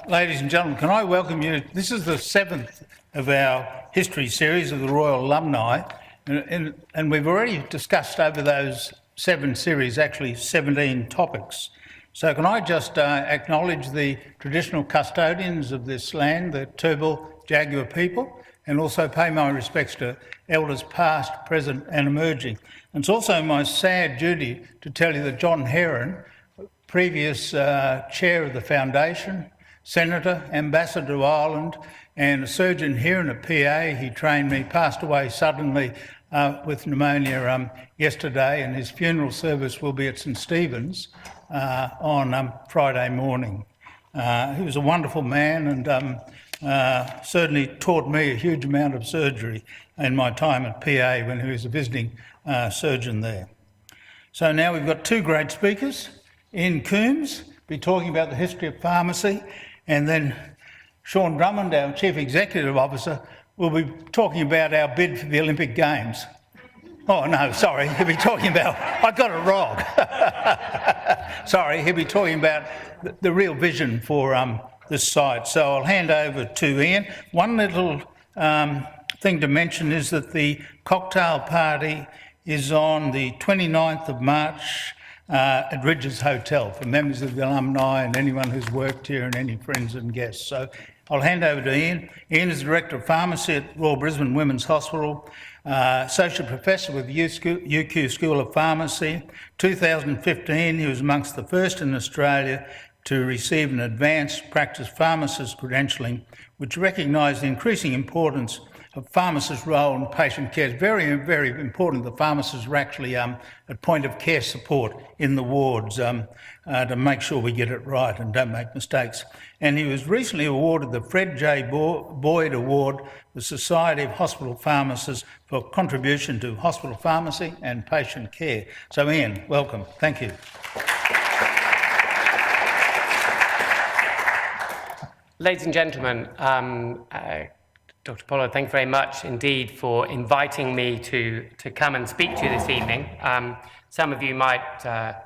Ladies and gentlemen, can I welcome you? This is the 7th of our history series of the Royal Alumni, and we've already discussed over those 7 series, actually 17 topics. So can I just acknowledge the traditional custodians of this land, the Turrbal Jaguar people, and also pay my respects to elders past, present and emerging. And it's also my sad duty to tell you that John Heron, previous chair of the foundation, senator, ambassador to Ireland and a surgeon here in a PA, he trained me, passed away suddenly with pneumonia yesterday, and his funeral service will be at St Stephen's on Friday morning. He was a wonderful man and certainly taught me a huge amount of surgery in my time at PA when he was a visiting surgeon there. So now we've got 2 great speakers. Ian Coombes be talking about the history of pharmacy, and then Shaun Drummond, our Chief Executive Officer, will be talking about our bid for the Olympic Games. Oh no, sorry, he'll be talking about, I got it wrong. Sorry, he'll be talking about the real vision for this site. So I'll hand over to Ian. One little thing to mention is that the cocktail party is on the 29th of March at Ridges Hotel for members of the alumni and anyone who's worked here and any friends and guests. So I'll hand over to Ian. Ian is Director of Pharmacy at Royal Brisbane Women's Hospital, Associate Professor with UQ School of Pharmacy. 2015, he was amongst the first in Australia to receive an advanced practice pharmacist credentialing, which recognised the increasing importance of pharmacists' role in patient care. It's very, very important that pharmacists are actually at point of care support in the wards to make sure we get it right and don't make mistakes. And he was recently awarded the Fred J. Boyd Award, the Society of Hospital Pharmacists, for contribution to hospital pharmacy and patient care. So Ian, welcome. Thank you. Ladies and gentlemen, Dr. Pollard, thank you very much indeed for inviting me to come and speak to you this evening. Some of you might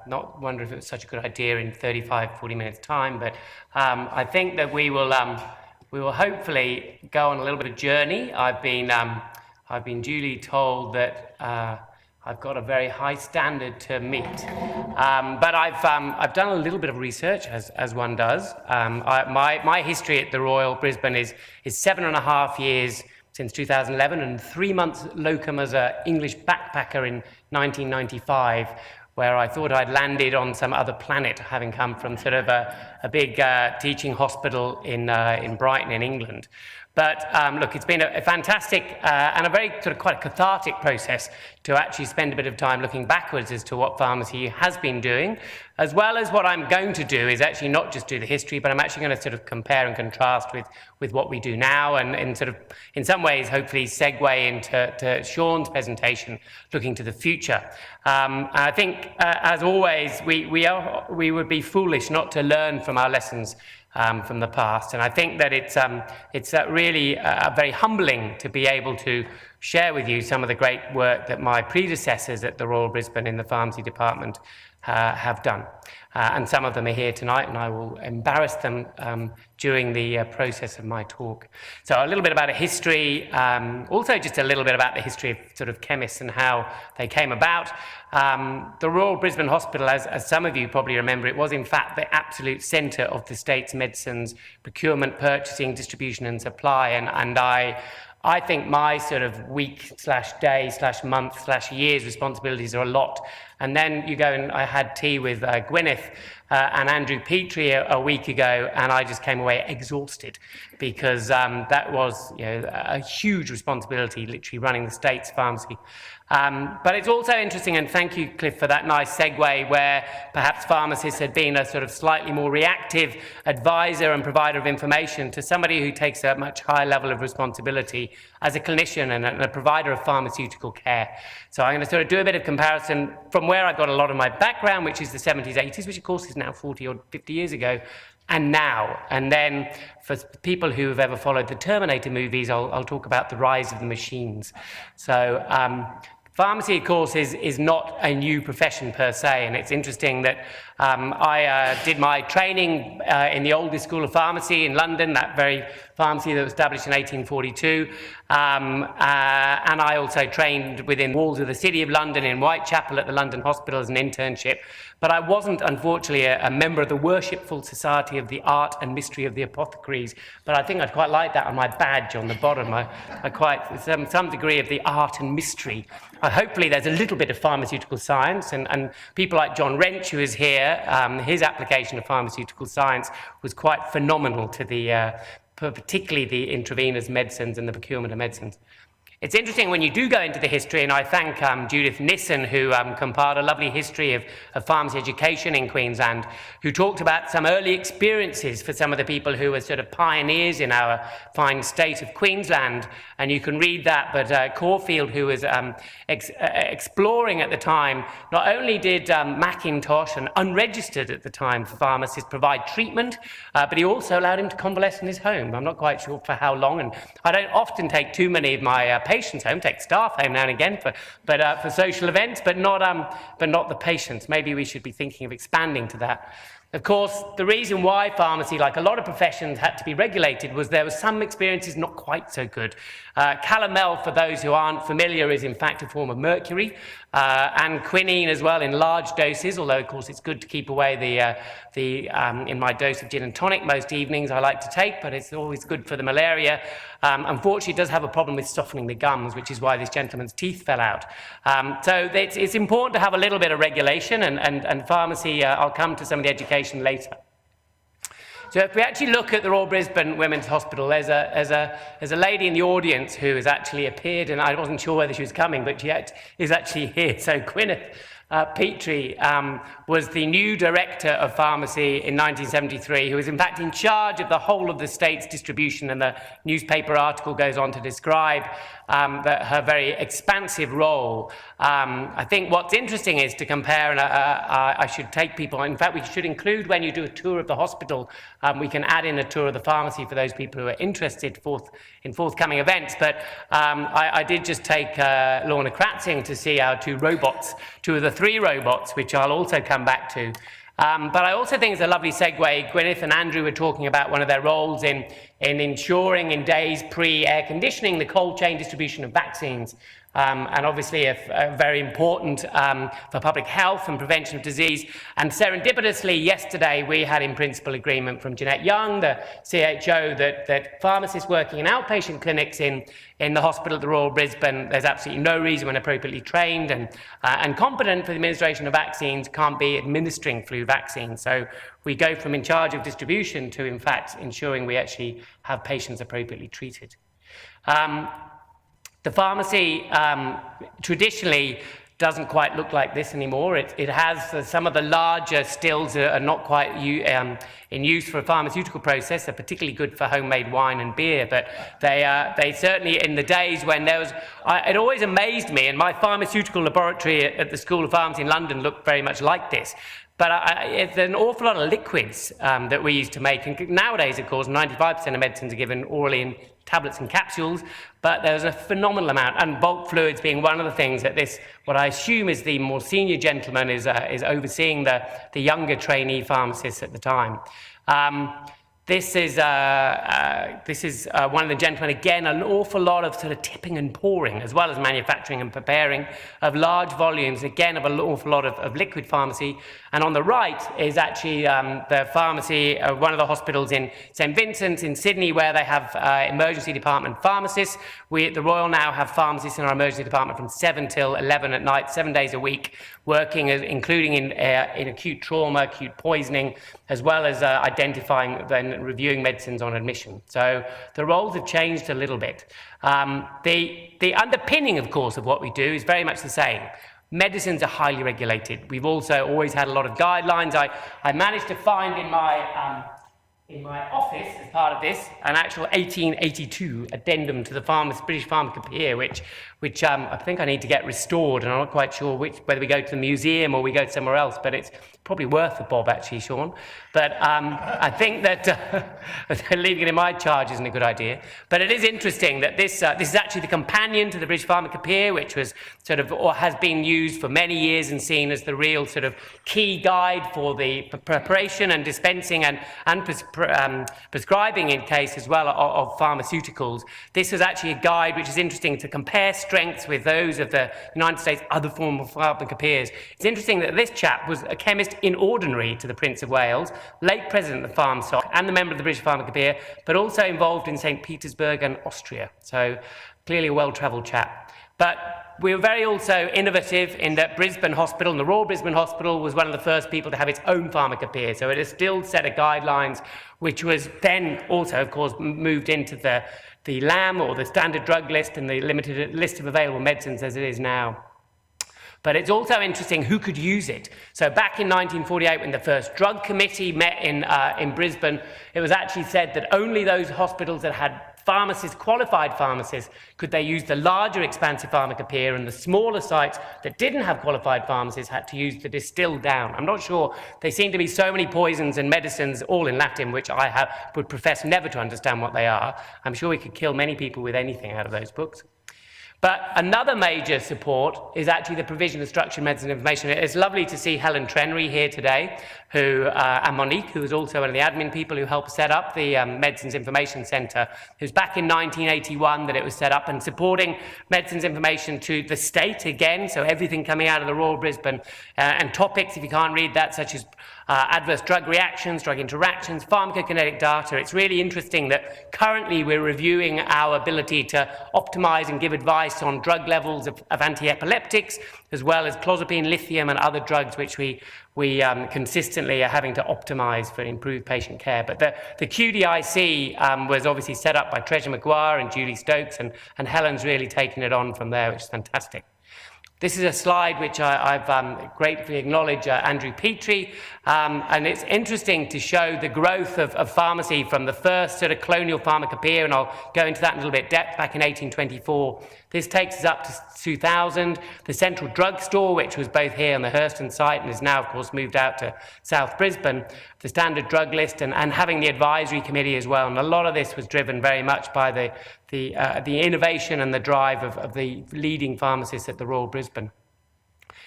not wonder if it was such a good idea in 35, 40 minutes time, but I think that we will hopefully go on a little bit of journey. I've been duly told that I've got a very high standard to meet, but I've done a little bit of research, as one does. My history at the Royal Brisbane is 7.5 years since 2011 and 3 months locum as an English backpacker in 1995, where I thought I'd landed on some other planet, having come from sort of a big teaching hospital in Brighton in England. But look, it's been a fantastic and a very sort of quite a cathartic process to actually spend a bit of time looking backwards as to what pharmacy has been doing, as well as what I'm going to do is actually not just do the history, but I'm actually going to sort of compare and contrast with what we do now, and sort of in some ways hopefully segue into Shaun's presentation, looking to the future. I think, as always, we would be foolish not to learn from our lessons from the past, and I think that it's really very humbling to be able to share with you some of the great work that my predecessors at the Royal Brisbane in the pharmacy department have done. And some of them are here tonight, and I will embarrass them during the process of my talk. So a little bit about a history, also just a little bit about the history of sort of chemists and how they came about. The Royal Brisbane Hospital, as some of you probably remember, it was in fact the absolute centre of the state's medicines procurement, purchasing, distribution and supply, and I think my sort of week/day/month/year's responsibilities are a lot. And then you go and I had tea with Gwyneth and Andrew Petrie a week ago, and I just came away exhausted because that was, you know, a huge responsibility, literally running the state's pharmacy. But it's also interesting, and thank you, Cliff, for that nice segue, where perhaps pharmacists had been a sort of slightly more reactive advisor and provider of information to somebody who takes a much higher level of responsibility as a clinician and a provider of pharmaceutical care. So I'm going to sort of do a bit of comparison from where I got a lot of my background, which is the 70s, 80s, which of course is now 40 or 50 years ago, and now. And then for people who have ever followed the Terminator movies, I'll talk about the rise of the machines. So Pharmacy, of course, is not a new profession per se, and it's interesting that I did my training in the oldest school of pharmacy in London, that very pharmacy that was established in 1842, and I also trained within the walls of the City of London in Whitechapel at the London Hospital as an internship, but I wasn't, unfortunately, a member of the Worshipful Society of the Art and Mystery of the Apothecaries, but I think I'd quite like that on my badge on the bottom. I quite, some degree of the art and mystery. Hopefully there's a little bit of pharmaceutical science, and people like John Wrench, who is here, his application of pharmaceutical science was quite phenomenal to the, particularly the intravenous medicines and the procurement of medicines. It's interesting when you do go into the history, and I thank Judith Nissen, who compiled a lovely history of pharmacy education in Queensland, who talked about some early experiences for some of the people who were sort of pioneers in our fine state of Queensland. And you can read that, but Caulfield, who was exploring at the time, not only did Macintosh, and unregistered at the time for pharmacists, provide treatment, but he also allowed him to convalesce in his home. I'm not quite sure for how long, and I don't often take too many of my patients home, take staff home now and again for social events, but not the patients. Maybe we should be thinking of expanding to that. Of course, the reason why pharmacy, like a lot of professions, had to be regulated was there were some experiences not quite so good. Calomel, for those who aren't familiar, is in fact a form of mercury, and quinine as well in large doses, although of course it's good to keep away in my dose of gin and tonic most evenings I like to take, but it's always good for the malaria. Unfortunately, it does have a problem with softening the gums, which is why this gentleman's teeth fell out. So it's important to have a little bit of regulation, and pharmacy, I'll come to some of the education later. So if we actually look at the Royal Brisbane Women's Hospital, there's a lady in the audience who has actually appeared, and I wasn't sure whether she was coming, but she is actually here. So Gwyneth Petrie was the new director of pharmacy in 1973, who was in fact in charge of the whole of the state's distribution, and the newspaper article goes on to describe her very expansive role. I think what's interesting is to compare, and I should take people, in fact we should include, when you do a tour of the hospital, we can add in a tour of the pharmacy for those people who are interested in forthcoming events, but I did just take Lorna Kratzing to see our two of the three robots, which I'll also come back to. But I also think it's a lovely segue. Gwyneth and Andrew were talking about one of their roles in ensuring in days pre-air conditioning the cold chain distribution of vaccines. And obviously very important for public health and prevention of disease. And serendipitously, yesterday we had in principle agreement from Jeanette Young, the CHO, that pharmacists working in outpatient clinics in the hospital at the Royal Brisbane, there's absolutely no reason when appropriately trained and competent for the administration of vaccines can't be administering flu vaccines. So we go from in charge of distribution to, in fact, ensuring we actually have patients appropriately treated. The pharmacy traditionally doesn't quite look like this anymore. It has some of the larger stills are not quite in use for a pharmaceutical process. They're particularly good for homemade wine and beer, but they certainly, in the days when there was, it always amazed me, and my pharmaceutical laboratory at the School of Pharmacy in London looked very much like this. But it's an awful lot of liquids that we used to make. And nowadays, of course, 95% of medicines are given orally in tablets and capsules, but there's a phenomenal amount, and bulk fluids being one of the things that this, what I assume is the more senior gentleman is overseeing the younger trainee pharmacists at the time. This is one of the gentlemen, again, an awful lot of sort of tipping and pouring, as well as manufacturing and preparing of large volumes, again, of an awful lot of liquid pharmacy. And on the right is actually the pharmacy, one of the hospitals in St. Vincent's in Sydney, where they have emergency department pharmacists. We at the Royal now have pharmacists in our emergency department from 7 till 11 at night, 7 days a week, working, including in acute trauma, acute poisoning, as well as identifying and reviewing medicines on admission. So the roles have changed a little bit. The underpinning, of course, of what we do is very much the same. Medicines are highly regulated. We've also always had a lot of guidelines. I managed to find in my in my office, as part of this, an actual 1882 addendum to the British Pharmacopoeia, which I think I need to get restored, and I'm not quite sure whether we go to the museum or we go somewhere else, but it's probably worth the bob, actually, Shaun. But I think that leaving it in my charge isn't a good idea. But it is interesting that this is actually the companion to the British Pharmacopoeia, which was sort of, or has been used for many years and seen as the real sort of key guide for the preparation and dispensing and prescribing in case as well of pharmaceuticals. This is actually a guide which is interesting to compare strengths with those of the United States' other form of pharmacopoeias. It's interesting that this chap was a chemist in ordinary to the Prince of Wales, late president of the PharmSoc and the member of the British Pharmacopoeia, but also involved in St. Petersburg and Austria. So clearly a well-travelled chap. But we were very also innovative in that Brisbane Hospital, and the Royal Brisbane Hospital was one of the first people to have its own pharmacopoeia. So it has still set of guidelines, which was then also, of course, moved into the LAM, or the Standard Drug List, and the limited list of available medicines as it is now. But it's also interesting who could use it. So back in 1948, when the first drug committee met in Brisbane, it was actually said that only those hospitals that had pharmacists, qualified pharmacists, could they use the larger expansive pharmacopoeia, and the smaller sites that didn't have qualified pharmacists had to use the distilled down. I'm not sure, there seem to be so many poisons and medicines, all in Latin, which I would profess never to understand what they are. I'm sure we could kill many people with anything out of those books. But another major support is actually the provision of structured medicine information. It's lovely to see Helen Trenry here today, and Monique, who was also one of the admin people who helped set up the Medicines Information Centre. It was back in 1981 that it was set up, and supporting medicines information to the state again, so everything coming out of the Royal Brisbane, and topics, if you can't read that, such as adverse drug reactions, drug interactions, pharmacokinetic data. It's really interesting that currently we're reviewing our ability to optimize and give advice on drug levels of anti-epileptics, as well as clozapine, lithium, and other drugs which we consistently are having to optimize for improved patient care. But the QDIC was obviously set up by Treasure Maguire and Julie Stokes, and Helen's really taken it on from there, which is fantastic. This is a slide which I've gratefully acknowledged Andrew Petrie, and it's interesting to show the growth of pharmacy from the first sort of colonial pharmacopoeia, and I'll go into that in a little bit depth, back in 1824. This takes us up to 2000. The central drugstore, which was both here on the Hurston site and is now, of course, moved out to South Brisbane, the standard drug list, and having the advisory committee as well. And a lot of this was driven very much by the innovation and the drive of the leading pharmacists at the Royal Brisbane.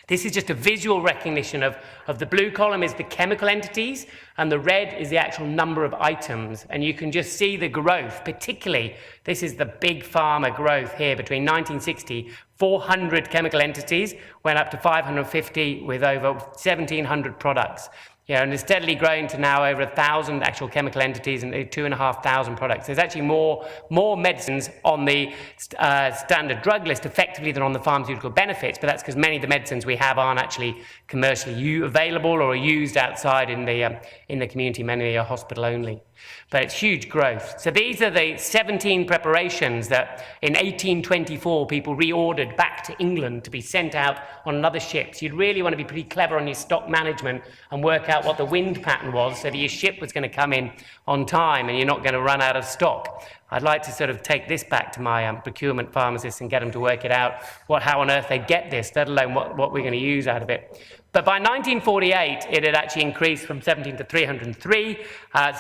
This is just a visual recognition of the blue column is the chemical entities, and the red is the actual number of items. And you can just see the growth, particularly, this is the big pharma growth here between 1960, 400 chemical entities, went up to 550 with over 1,700 products. Yeah, and it's steadily growing to now over 1,000 actual chemical entities and 2,500 products. There's actually more medicines on the standard drug list effectively than on the pharmaceutical benefits, but that's because many of the medicines we have aren't actually commercially available or are used outside in the community, many are hospital only. But it's huge growth. So these are the 17 preparations that in 1824 people reordered back to England to be sent out on another ship. So you'd really want to be pretty clever on your stock management and work out what the wind pattern was so that your ship was going to come in on time and you're not going to run out of stock. I'd like to sort of take this back to my procurement pharmacists and get them to work it out, how on earth they get this, let alone what we're going to use out of it. But by 1948, it had actually increased from 17 to 303,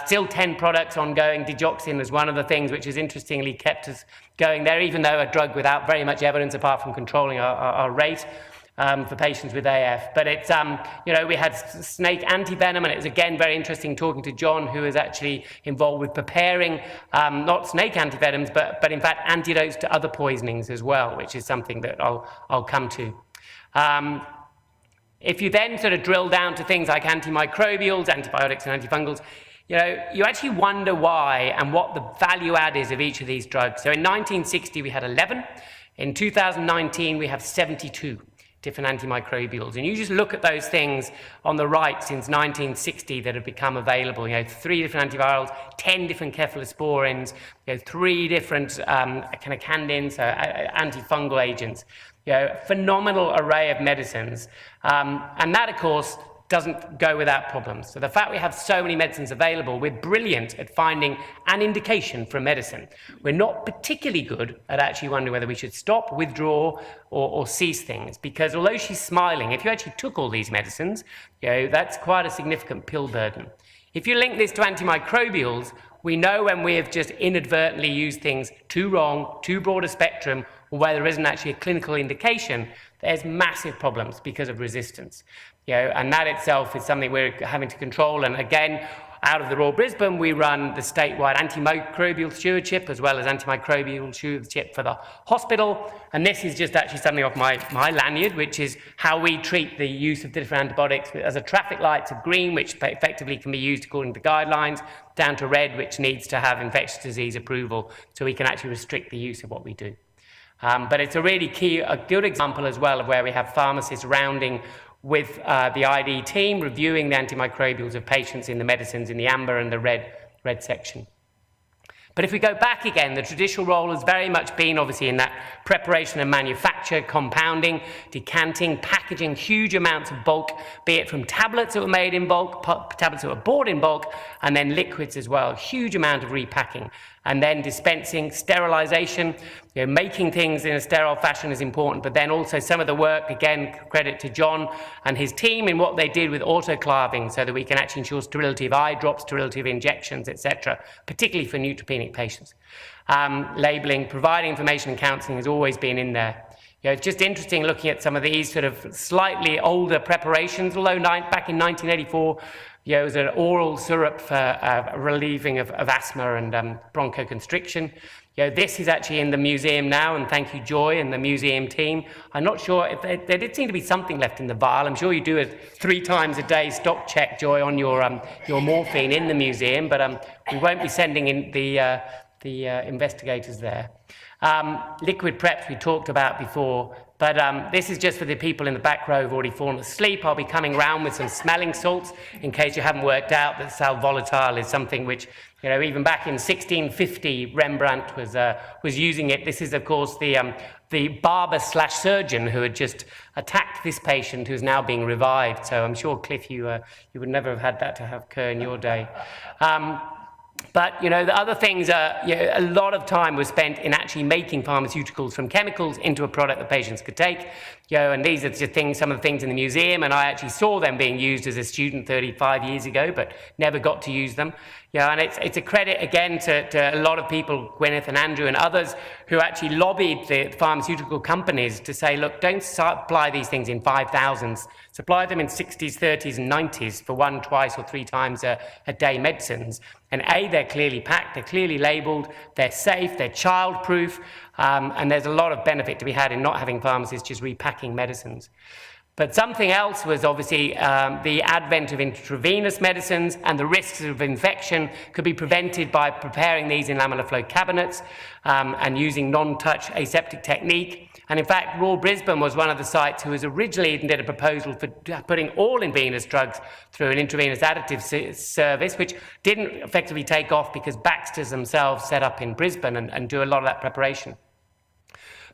still 10 products ongoing. Digoxin was one of the things which has interestingly kept us going there, even though a drug without very much evidence apart from controlling our rate for patients with AF. But it's, we had snake antivenom, and it was again very interesting talking to John, who is actually involved with preparing not snake antivenoms, but in fact antidotes to other poisonings as well, which is something that I'll come to. If you then sort of drill down to things like antimicrobials, antibiotics, and antifungals, you actually wonder why and what the value add is of each of these drugs. So in 1960, we had 11. In 2019, we have 72 different antimicrobials. And you just look at those things on the right since 1960 that have become available. 3 different antivirals, 10 different cephalosporins, 3 different kind of candins, antifungal agents. Phenomenal array of medicines. And that, of course, doesn't go without problems. So the fact we have so many medicines available, we're brilliant at finding an indication for a medicine. We're not particularly good at actually wondering whether we should stop, withdraw, or cease things, because although she's smiling, if you actually took all these medicines, that's quite a significant pill burden. If you link this to antimicrobials, we know when we have just inadvertently used things too wrong, too broad a spectrum, or where there isn't actually a clinical indication, there's massive problems because of resistance. And that itself is something we're having to control. And again, out of the Royal Brisbane, we run the statewide antimicrobial stewardship as well as antimicrobial stewardship for the hospital. And this is just actually something off my lanyard, which is how we treat the use of different antibiotics as a traffic lights of green, which effectively can be used according to guidelines, down to red, which needs to have infectious disease approval, so we can actually restrict the use of what we do. But it's a really a good example as well of where we have pharmacists rounding with the ID team, reviewing the antimicrobials of patients in the medicines in the amber and the red section. But if we go back again, the traditional role has very much been obviously in that preparation and manufacture, compounding, decanting, packaging huge amounts of bulk, be it from tablets that were made in bulk, tablets that were bought in bulk, and then liquids as well, huge amount of repacking. And then dispensing, sterilization, making things in a sterile fashion is important, but then also some of the work, again, credit to John and his team in what they did with autoclaving so that we can actually ensure sterility of eye drops, sterility of injections, etc., particularly for neutropenic patients. Labeling, providing information and counseling has always been in there. It's just interesting looking at some of these sort of slightly older preparations, although back in 1984, it was an oral syrup for relieving of asthma and bronchoconstriction. This is actually in the museum now, and thank you, Joy, and the museum team. I'm not sure if there did seem to be something left in the vial. I'm sure you do a 3 times a day stock check, Joy, on your morphine in the museum, but we won't be sending in the investigators there. Liquid preps we talked about before, but this is just for the people in the back row who've already fallen asleep. I'll be coming round with some smelling salts in case you haven't worked out that sal volatile is something which, even back in 1650, Rembrandt was using it. This is, of course, the barber/surgeon who had just attacked this patient who's now being revived. So I'm sure, Cliff, you would never have had that to have occur in your day. But, the other things are, a lot of time was spent in actually making pharmaceuticals from chemicals into a product that patients could take. And these are just some of the things in the museum, and I actually saw them being used as a student 35 years ago, but never got to use them. And it's a credit, again, to a lot of people, Gwyneth and Andrew and others, who actually lobbied the pharmaceutical companies to say, look, don't supply these things in 5,000s. Supply them in 60s, 30s, and 90s for 1, 2, or 3 times a day medicines. And they're clearly packed, they're clearly labelled, they're safe, they're child-proof, and there's a lot of benefit to be had in not having pharmacists just repacking medicines. But something else was obviously the advent of intravenous medicines, and the risks of infection could be prevented by preparing these in laminar flow cabinets and using non-touch aseptic technique. And in fact, Royal Brisbane was one of the sites who was originally even did a proposal for putting all intravenous drugs through an intravenous additive service, which didn't effectively take off because Baxter's themselves set up in Brisbane and do a lot of that preparation.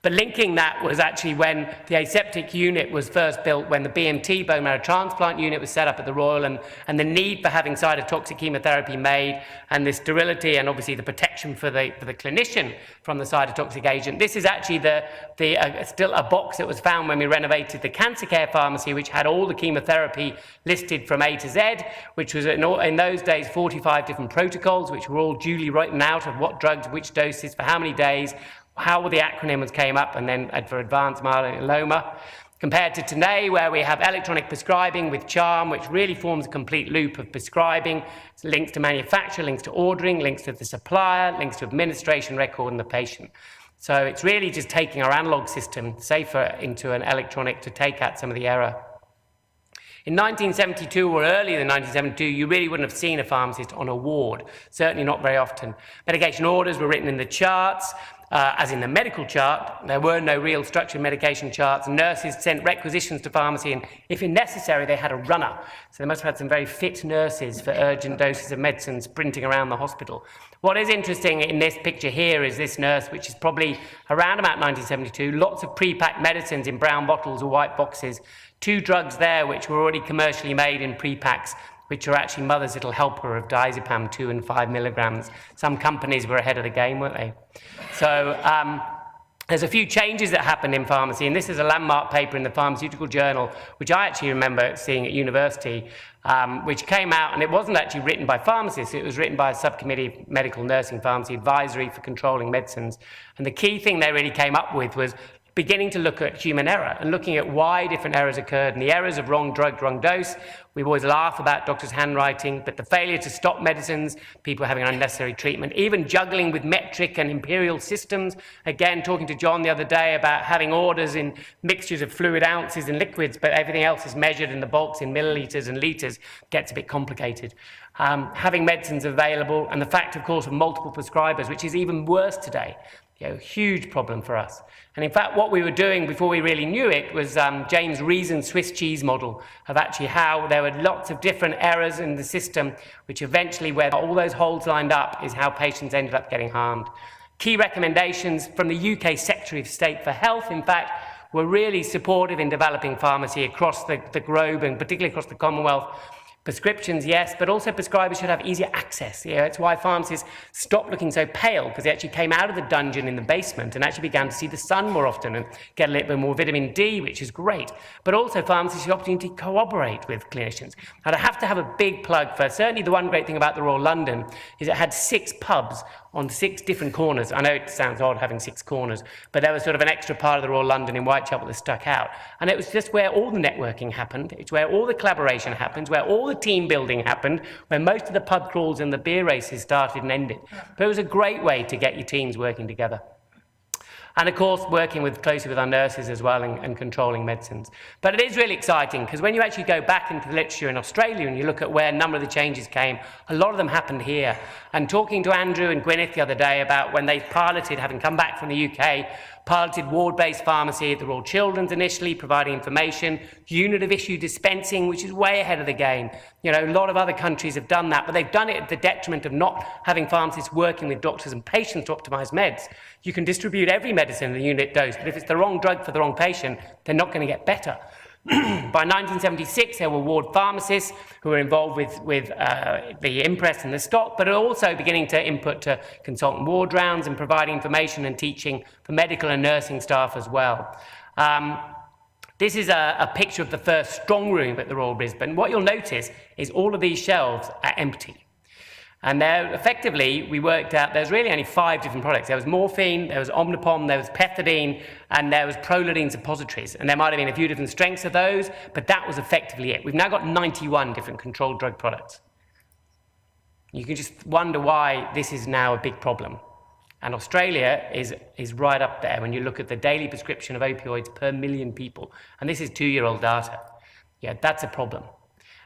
But linking that was actually when the aseptic unit was first built, when the BMT, bone marrow transplant unit, was set up at the Royal, and the need for having cytotoxic chemotherapy made, and the sterility and obviously the protection for the clinician from the cytotoxic agent. This is actually still a box that was found when we renovated the cancer care pharmacy, which had all the chemotherapy listed from A to Z, which was in those days 45 different protocols, which were all duly written out of what drugs, which doses, for how many days, how the acronyms came up, and then for advanced myeloma, compared to today, where we have electronic prescribing with CHARM, which really forms a complete loop of prescribing, links to manufacturer, links to ordering, links to the supplier, links to administration record and the patient. So it's really just taking our analog system, safer, into an electronic to take out some of the error. In 1972 or earlier than 1972, you really wouldn't have seen a pharmacist on a ward, certainly not very often. Medication orders were written in the charts, as in the medical chart. There were no real structured medication charts. Nurses sent requisitions to pharmacy, and if necessary, they had a runner. So they must have had some very fit nurses for urgent doses of medicine sprinting around the hospital. What is interesting in this picture here is this nurse, which is probably around about 1972, lots of pre-packed medicines in brown bottles or white boxes, 2 drugs there which were already commercially made in pre-packs, which are actually mother's little helper of diazepam, 2 and 5 milligrams. Some companies were ahead of the game, weren't they? So there's a few changes that happened in pharmacy, and this is a landmark paper in the Pharmaceutical Journal, which I actually remember seeing at university, which came out, and it wasn't actually written by pharmacists, it was written by a subcommittee of medical nursing pharmacy advisory for controlling medicines. And the key thing they really came up with was beginning to look at human error and looking at why different errors occurred. And the errors of wrong drug, wrong dose. We always laugh about doctors' handwriting, but the failure to stop medicines, people having unnecessary treatment, even juggling with metric and imperial systems. Again, talking to John the other day about having orders in mixtures of fluid ounces and liquids, but everything else is measured in the bulks in millilitres and litres, gets a bit complicated. Having medicines available, and the fact, of course, of multiple prescribers, which is even worse today. Huge problem for us. And in fact, what we were doing before we really knew it was James Reason's Swiss cheese model of actually how there were lots of different errors in the system, which eventually, where all those holes lined up, is how patients ended up getting harmed. Key recommendations from the UK Secretary of State for Health, in fact, were really supportive in developing pharmacy across the globe, and particularly across the Commonwealth. Prescriptions, yes, but also prescribers should have easier access. That's why pharmacists stopped looking so pale, because they actually came out of the dungeon in the basement and actually began to see the sun more often and get a little bit more vitamin D, which is great. But also pharmacists have the opportunity to cooperate with clinicians. And I have to have a big plug for, certainly the one great thing about the Royal London is it had 6 pubs on 6 different corners. I know it sounds odd having 6 corners, but there was sort of an extra part of the Royal London in Whitechapel that stuck out. And it was just where all the networking happened. It's where all the collaboration happens, where all the team building happened, where most of the pub crawls and the beer races started and ended. But it was a great way to get your teams working together. And of course, working closely with our nurses as well and controlling medicines. But it is really exciting, because when you actually go back into the literature in Australia and you look at where a number of the changes came, a lot of them happened here. And talking to Andrew and Gwyneth the other day about when they piloted, having come back from the UK, piloted ward-based pharmacy at the Royal Children's initially, providing information, unit of issue dispensing, which is way ahead of the game. A lot of other countries have done that, but they've done it at the detriment of not having pharmacists working with doctors and patients to optimise meds. You can distribute every medicine in a unit dose, but if it's the wrong drug for the wrong patient, they're not going to get better. By 1976, there were ward pharmacists who were involved with the impress and the stock, but are also beginning to input to consultant ward rounds and providing information and teaching for medical and nursing staff as well. This is a picture of the first strong room at the Royal Brisbane. What you'll notice is all of these shelves are empty. And there, effectively, we worked out there's really only 5 different products. There was morphine, there was omnipom, there was pethidine, and there was prolidine suppositories. And there might have been a few different strengths of those, but that was effectively it. We've now got 91 different controlled drug products. You can just wonder why this is now a big problem. And Australia is right up there when you look at the daily prescription of opioids per million people. And this is 2-year-old data. That's a problem.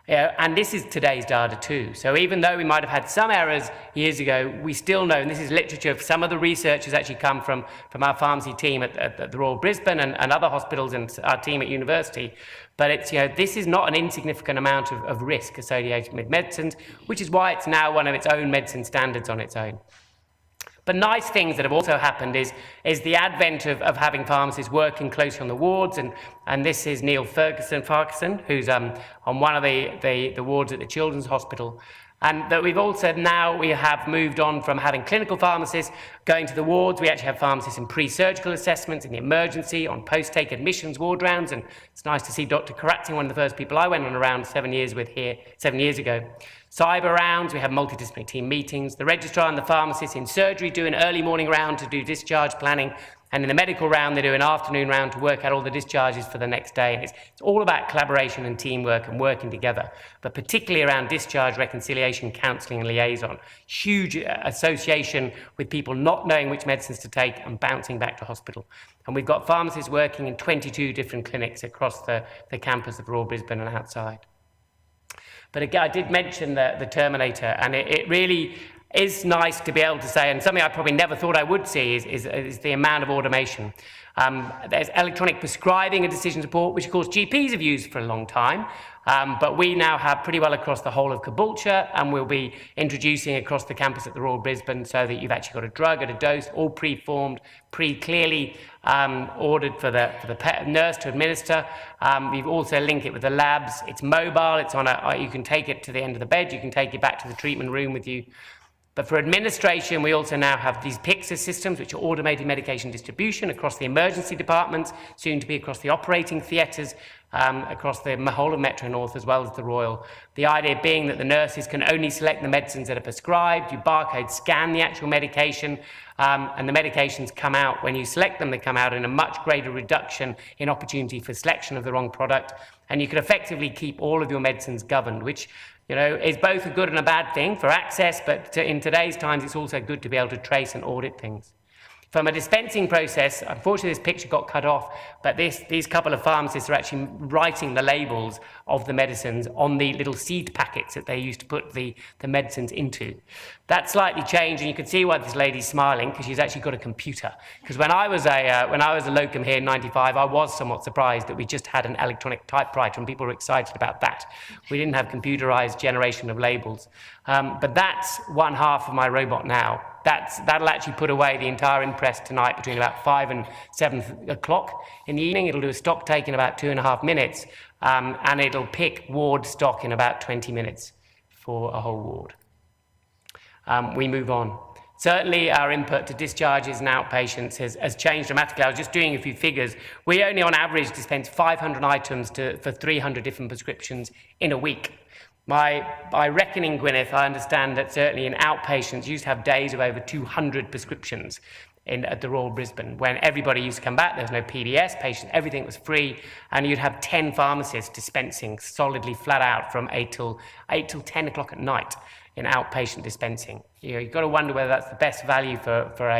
And this is today's data too. So even though we might have had some errors years ago, we still know, and this is literature, some of the research has actually come from our pharmacy team at the Royal Brisbane and other hospitals and our team at university, but it's, this is not an insignificant amount of risk associated with medicines, which is why it's now one of its own medicine standards on its own. But nice things that have also happened is the advent of having pharmacists working closely on the wards, and this is Neil Farquharson, who's on one of the wards at the Children's Hospital. And that we've also now we have moved on from having clinical pharmacists going to the wards. We actually have pharmacists in pre-surgical assessments, in the emergency, on post-take admissions ward rounds. And it's nice to see Dr. Karatzi, one of the first people I went on around 7 years ago. Cyber rounds, we have multidisciplinary team meetings. The registrar and the pharmacist in surgery do an early morning round to do discharge planning. And in the medical round, they do an afternoon round to work out all the discharges for the next day. And it's all about collaboration and teamwork and working together, but particularly around discharge, reconciliation, counselling and liaison. Huge association with people not knowing which medicines to take and bouncing back to hospital. And we've got pharmacists working in 22 different clinics across the campus of Royal Brisbane and outside. But again, I did mention the Terminator, and it really is nice to be able to say, and something I probably never thought I would see is the amount of automation. There's electronic prescribing and decision support, which of course GPs have used for a long time, but we now have pretty well across the whole of Caboolture, and we'll be introducing across the campus at the Royal Brisbane, so that you've actually got a drug and a dose, all pre-formed, clearly ordered for the nurse to administer. We've also linked it with the labs. It's mobile. It's on you can take it to the end of the bed. You can take it back to the treatment room with you. But for administration, we also now have these PICSA systems, which are automated medication distribution across the emergency departments, soon to be across the operating theatres, across the whole of Metro North as well as the Royal. The idea being that the nurses can only select the medicines that are prescribed. You barcode scan the actual medication, and the medications come out. When you select them, they come out in a much greater reduction in opportunity for selection of the wrong product. And you can effectively keep all of your medicines governed, which is both a good and a bad thing for access, but in today's times, it's also good to be able to trace and audit things. From a dispensing process, unfortunately this picture got cut off, but these couple of pharmacists are actually writing the labels of the medicines on the little seed packets that they used to put the medicines into. That slightly changed, and you can see why this lady's smiling, because she's actually got a computer. Because when I was a locum here in '95, I was somewhat surprised that we just had an electronic typewriter, and people were excited about that. We didn't have computerized generation of labels. But that's one half of my robot now. That'll actually put away the entire impress tonight between about 5 and 7 o'clock in the evening. It'll do a stock take in about 2.5 minutes, and it'll pick ward stock in about 20 minutes for a whole ward. We move on. Certainly our input to discharges and outpatients has changed dramatically. I was just doing a few figures. We only on average dispense 500 items for 300 different prescriptions in a week. By reckoning, Gwyneth, I understand that certainly in outpatients, you used to have days of over 200 prescriptions at the Royal Brisbane, when everybody used to come back. There was no PBS, patients, everything was free, and you'd have 10 pharmacists dispensing solidly flat out from 8 till 10 o'clock at night in outpatient dispensing. You've got to wonder whether that's the best value for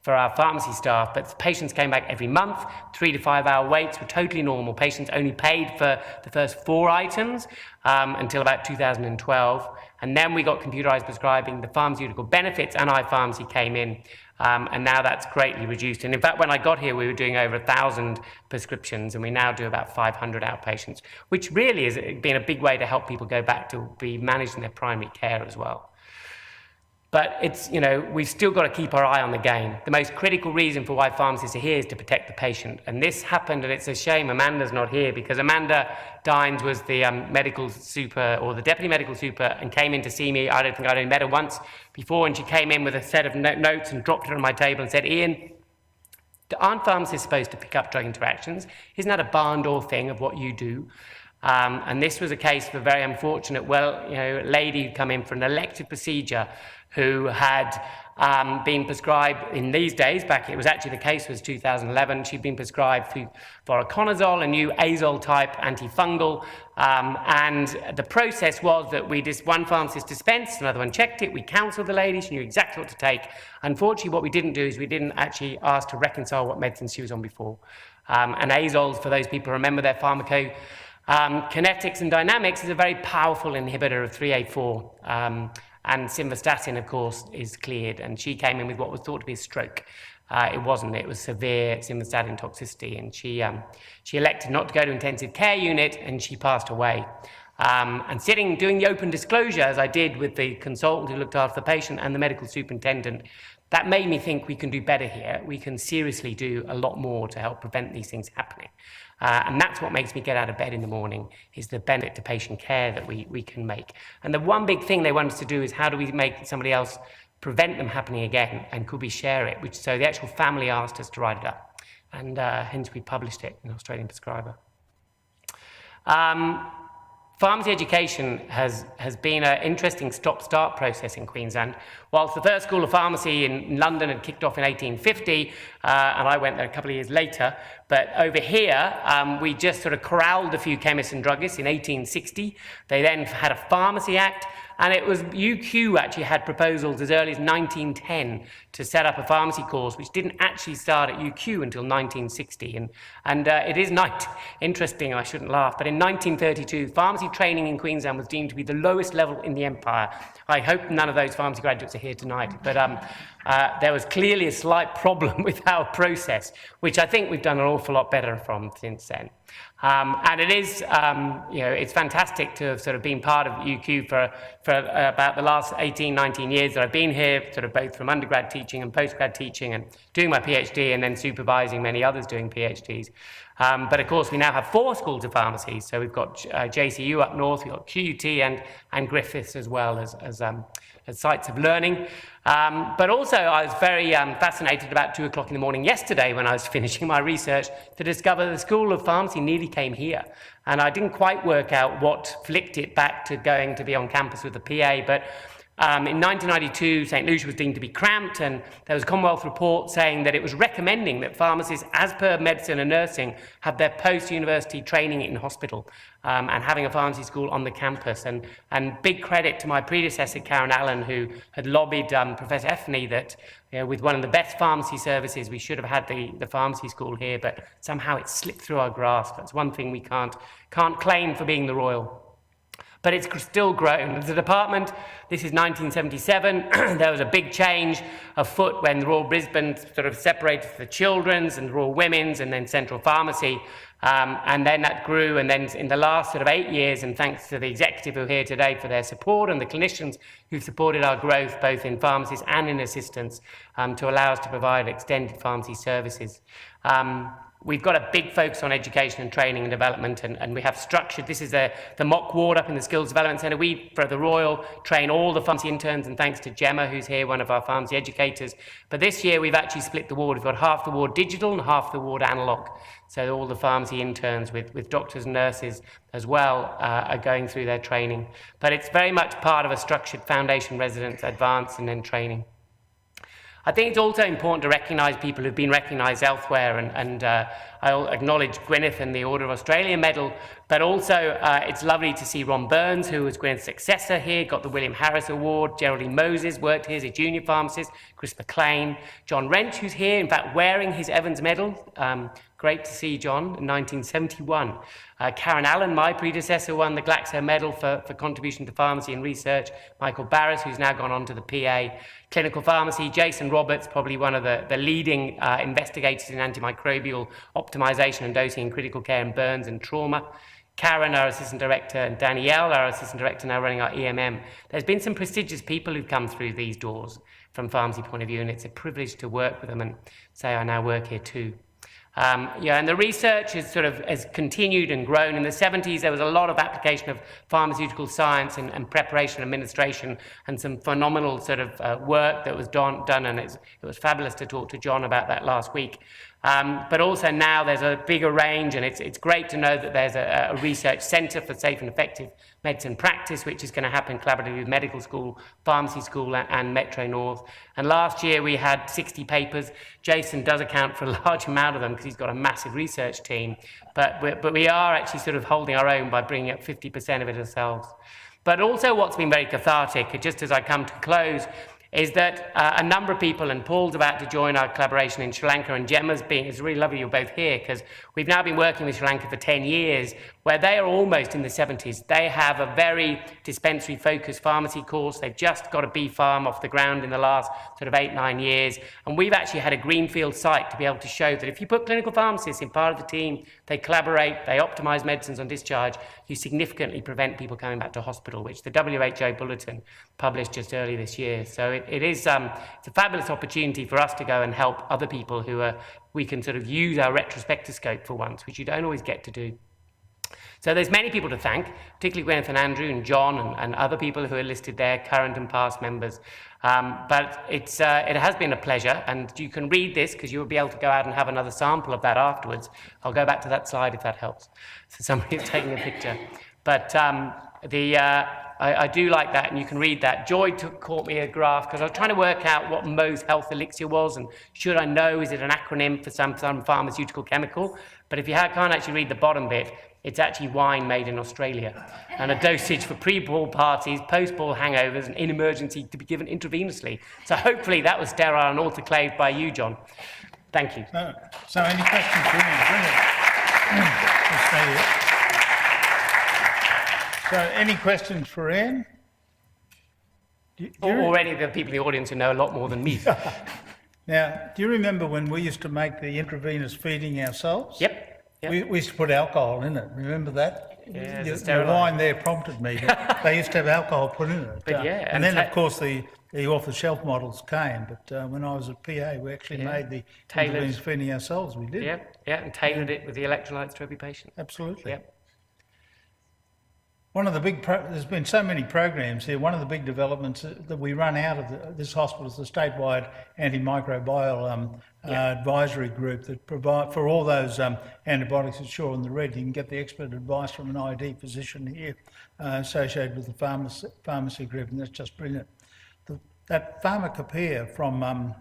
our pharmacy staff. But patients came back every month. 3 to 5 hour waits were totally normal. Patients only paid for the first 4 items until about 2012. And then we got computerized prescribing. The pharmaceutical benefits and iPharmacy came in. And now that's greatly reduced. And in fact, when I got here, we were doing over 1,000 prescriptions, and we now do about 500 outpatients, which really has been a big way to help people go back to be managing their primary care as well. But it's, we've still got to keep our eye on the game. The most critical reason for why pharmacists are here is to protect the patient. And this happened, and it's a shame Amanda's not here, because Amanda Dines was the medical super, or the deputy medical super, and came in to see me. I don't think I'd only met her once before, and she came in with a set of notes and dropped it on my table and said, "Ian, aren't pharmacists supposed to pick up drug interactions? Isn't that a barn door thing of what you do?" And this was a case of a very unfortunate, lady who'd come in for an elective procedure who had been prescribed in these days, it was actually the case was 2011, she'd been prescribed voriconazole, a new azole type antifungal, and the process was that one pharmacist dispensed, another one checked it, we counselled the lady, she knew exactly what to take. Unfortunately, what we didn't do is we didn't actually ask to reconcile what medicines she was on before. And azoles, for those people who remember their kinetics and dynamics, is a very powerful inhibitor of 3A4. And simvastatin, of course, is cleared, and she came in with what was thought to be a stroke. It wasn't. It was severe simvastatin toxicity, and she elected not to go to intensive care unit, and she passed away. And doing the open disclosure, as I did with the consultant who looked after the patient and the medical superintendent, that made me think we can do better here. We can seriously do a lot more to help prevent these things happening. And that's what makes me get out of bed in the morning, is the benefit to patient care that we can make. And the one big thing they want us to do is how do we make somebody else prevent them happening again, and could we share it? So the actual family asked us to write it up, and hence we published it in Australian Prescriber. Pharmacy education has been an interesting stop-start process in Queensland. Whilst the first school of pharmacy in London had kicked off in 1850, and I went there a couple of years later, but over here, we just sort of corralled a few chemists and druggists in 1860. They then had a Pharmacy Act, And it was UQ actually had proposals as early as 1910 to set up a pharmacy course, which didn't actually start at UQ until 1960. And it is interesting, I shouldn't laugh, but in 1932, pharmacy training in Queensland was deemed to be the lowest level in the empire. I hope none of those pharmacy graduates are here tonight, but there was clearly a slight problem with our process, which I think we've done an awful lot better from since then. And it is, it's fantastic to have sort of been part of UQ for about the last 18, 19 years that I've been here, sort of both from undergrad teaching and postgrad teaching and doing my PhD and then supervising many others doing PhDs. But of course, we now have 4 schools of pharmacy. So we've got JCU up north, we've got QUT and Griffiths as well as sites of learning. But also I was very fascinated about 2 o'clock in the morning yesterday when I was finishing my research to discover the School of Pharmacy nearly came here. And I didn't quite work out what flicked it back to going to be on campus with the PA, but in 1992, St Lucia was deemed to be cramped, and there was a Commonwealth report saying that it was recommending that pharmacists, as per medicine and nursing, have their post-university training in hospital and having a pharmacy school on the campus. And big credit to my predecessor, Karen Allen, who had lobbied Professor Effney that with one of the best pharmacy services, we should have had the pharmacy school here, but somehow it slipped through our grasp. That's one thing we can't claim for being the Royal. But it's still grown. As a department, this is 1977. There was a big change afoot when the Royal Brisbane sort of separated the children's and Royal Women's and then Central Pharmacy. And then that grew, and then in the last sort of 8 years, and thanks to the executive who are here today for their support and the clinicians who've supported our growth both in pharmacies and in assistants to allow us to provide extended pharmacy services. We've got a big focus on education and training and development, and we have structured, this is the mock ward up in the Skills Development Centre. We, for the Royal, train all the pharmacy interns, and thanks to Gemma, who's here, one of our pharmacy educators. But this year we've actually split the ward. We've got half the ward digital and half the ward analogue. So all the pharmacy interns with doctors and nurses as well are going through their training. But it's very much part of a structured foundation, residence, advanced, and then training. I think it's also important to recognise people who've been recognised elsewhere, and I'll acknowledge Gwyneth and the Order of Australia medal, but also it's lovely to see Ron Burns, who was Gwyneth's successor here, got the William Harris Award. Geraldine Moses worked here as a junior pharmacist. Chris McLean. John Wrench, who's here, in fact, wearing his Evans medal. Great to see John in 1971. Karen Allen, my predecessor, won the Glaxo Medal for contribution to pharmacy and research. Michael Barris, who's now gone on to the PA. Clinical pharmacy, Jason Roberts, probably one of the leading investigators in antimicrobial optimization and dosing in critical care and burns and trauma. Karen, our assistant director, and Danielle, our assistant director, now running our EMM. There's been some prestigious people who've come through these doors from pharmacy point of view, and it's a privilege to work with them and say I now work here too. And the research has continued and grown. In the 70s, there was a lot of application of pharmaceutical science and preparation, administration, and some phenomenal work that was done, and it was fabulous to talk to John about that last week. But also now there's a bigger range, and it's great to know that there's a research centre for safe and effective medicine practice, which is going to happen collaboratively with medical school, pharmacy school, and Metro North. And last year we had 60 papers. Jason does account for a large amount of them because he's got a massive research team. But we are actually sort of holding our own by bringing up 50% of it ourselves. But also what's been very cathartic, just as I come to close, is that a number of people, and Paul's about to join our collaboration in Sri Lanka, and Gemma's it's really lovely you're both here, because we've now been working with Sri Lanka for 10 years, where they are almost in the 70s. They have a very dispensary-focused pharmacy course. They've just got a bee farm off the ground in the last 8-9 years, and we've actually had a greenfield site to be able to show that if you put clinical pharmacists in part of the team, they collaborate, they optimise medicines on discharge, you significantly prevent people coming back to hospital, which the WHO bulletin published just early this year. So it's a fabulous opportunity for us to go and help other people who we can use our retrospectoscope for once, which you don't always get to do. So there's many people to thank, particularly Gwyneth and Andrew and John and other people who are listed there, current and past members. But it has been a pleasure, and you can read this because you'll be able to go out and have another sample of that afterwards. I'll go back to that slide if that helps. So somebody's taking a picture. But I do like that, and you can read that. Joy caught me a graph because I was trying to work out what Mohs Health Elixir was, and should I know, is it an acronym for some pharmaceutical chemical? But if you can't actually read the bottom bit, It's actually wine made in Australia, and a dosage for pre-ball parties, post-ball hangovers, and in emergency to be given intravenously. So hopefully that was sterile and autoclaved by you, John. Thank you. So any questions for Ian? Brilliant. We'll stay here. So any questions for Ian? Already there are people in the audience who know a lot more than me. Now, do you remember when we used to make the intravenous feeding ourselves? Yep. We used to put alcohol in it. Remember that? Yeah, the wine there prompted me. But they used to have alcohol put in it. But yeah, and then, of course, the off-the-shelf models came. But when I was at PA, we actually made the intravenous feeding ourselves. We did. And tailored it with the electrolytes to every patient. Absolutely. Yep. One of the big, there's been so many programs here. One of the big developments that we run out of this hospital is the statewide antimicrobial advisory group that provide for all those antibiotics that Shaun in the red. You can get the expert advice from an ID physician here associated with the pharmacy group, and that's just brilliant. That pharmacopoeia from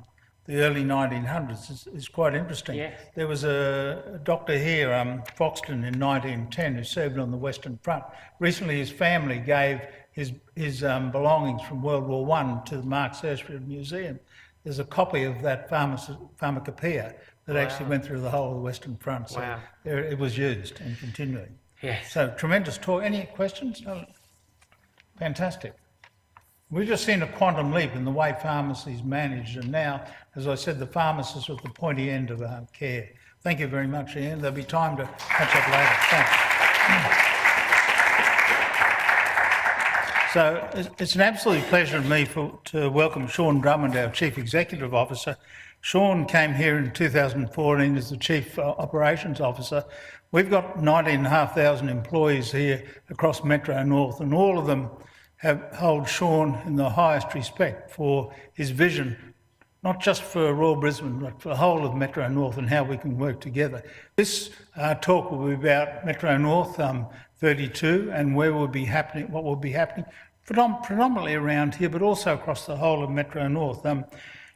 the early 1900s is quite interesting. Yes. There was a doctor here, Foxton, in 1910, who served on the Western Front. Recently, his family gave his belongings from World War I to the Mark Sersfield Museum. There's a copy of that pharmacopoeia that actually went through the whole of the Western Front. So it was used and continuing. Yes. So tremendous talk. Any questions? Oh, fantastic. We've just seen a quantum leap in the way pharmacies managed, and now, as I said, the pharmacists are at the pointy end of our care. Thank you very much, Ian. There'll be time to catch up later. Thanks. So it's an absolute pleasure to me to welcome Shaun Drummond, our Chief Executive Officer. Shaun came here in 2014 as the Chief Operations Officer. We've got 19,500 employees here across Metro North, and all of them hold Shaun in the highest respect for his vision, not just for Royal Brisbane, but for the whole of Metro North and how we can work together. This talk will be about Metro North 32 and where will be happening, what will be happening, predominantly around here, but also across the whole of Metro North.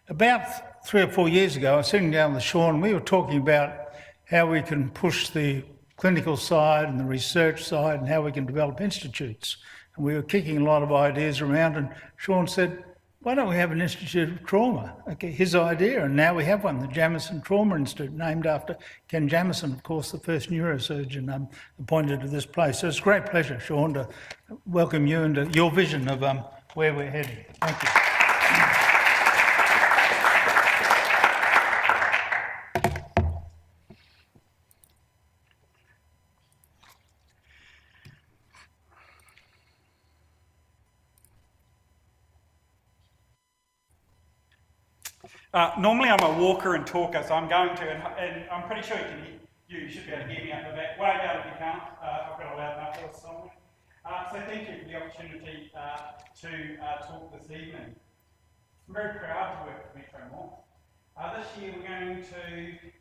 About 3 or 4 years ago, I was sitting down with Shaun, we were talking about how we can push the clinical side and the research side and how we can develop institutes. And we were kicking a lot of ideas around, and Shaun said, why don't we have an Institute of Trauma? Okay, his idea, and now we have one, the Jamison Trauma Institute, named after Ken Jamison, of course, the first neurosurgeon appointed to this place. So it's a great pleasure, Shaun, to welcome you into your vision of where we're heading. Thank you. Normally I'm a walker and talker, so I'm going to, and I'm pretty sure you should be able to hear me out the back. Won't be able if you can't. I've got a loud enough voice somewhere. So thank you for the opportunity to talk this evening. I'm very proud to work with Metro North. This year we're going to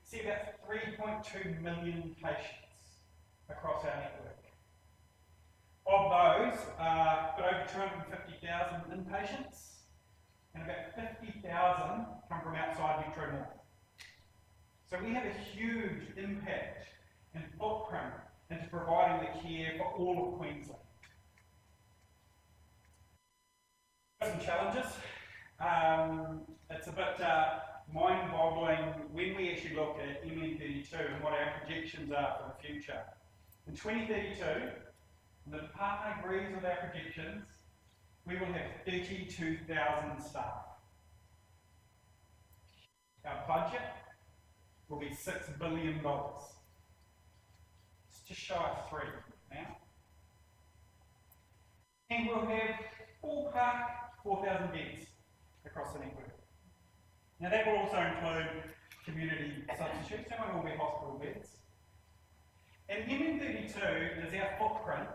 see about 3.2 million patients across our network. Of those, got over 250,000 inpatients, and about 50,000 come from outside Metro North. So we have a huge impact and footprint into providing the care for all of Queensland. Some challenges. It's a bit mind-boggling when we actually look at MN32 and what our projections are for the future. In 2032, and the department agrees with our projections, we will have 32,000 staff. Our budget will be $6 billion. It's just shy of 3 now. And we'll have ballpark 4,000 beds across the network. Now that will also include community substitutes, some of them will be hospital beds. And MN32 is our footprint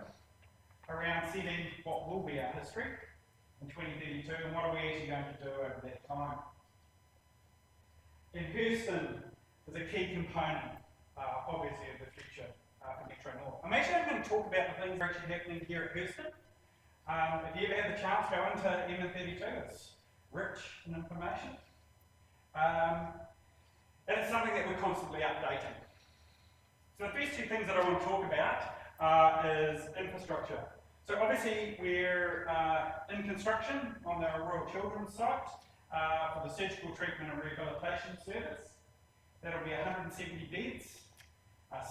around setting what will be our history in 2032 and what are we actually going to do over that time. And Hurston is a key component, obviously, of the future for Metro North. I'm actually going to talk about the things that are actually happening here at Hurston. If you ever had the chance, go into MN32, it's rich in information. And it's something that we're constantly updating. So the first two things that I want to talk about is infrastructure. So obviously we're in construction on the Royal Children's site for the Surgical Treatment and Rehabilitation Service. That'll be 170 beds,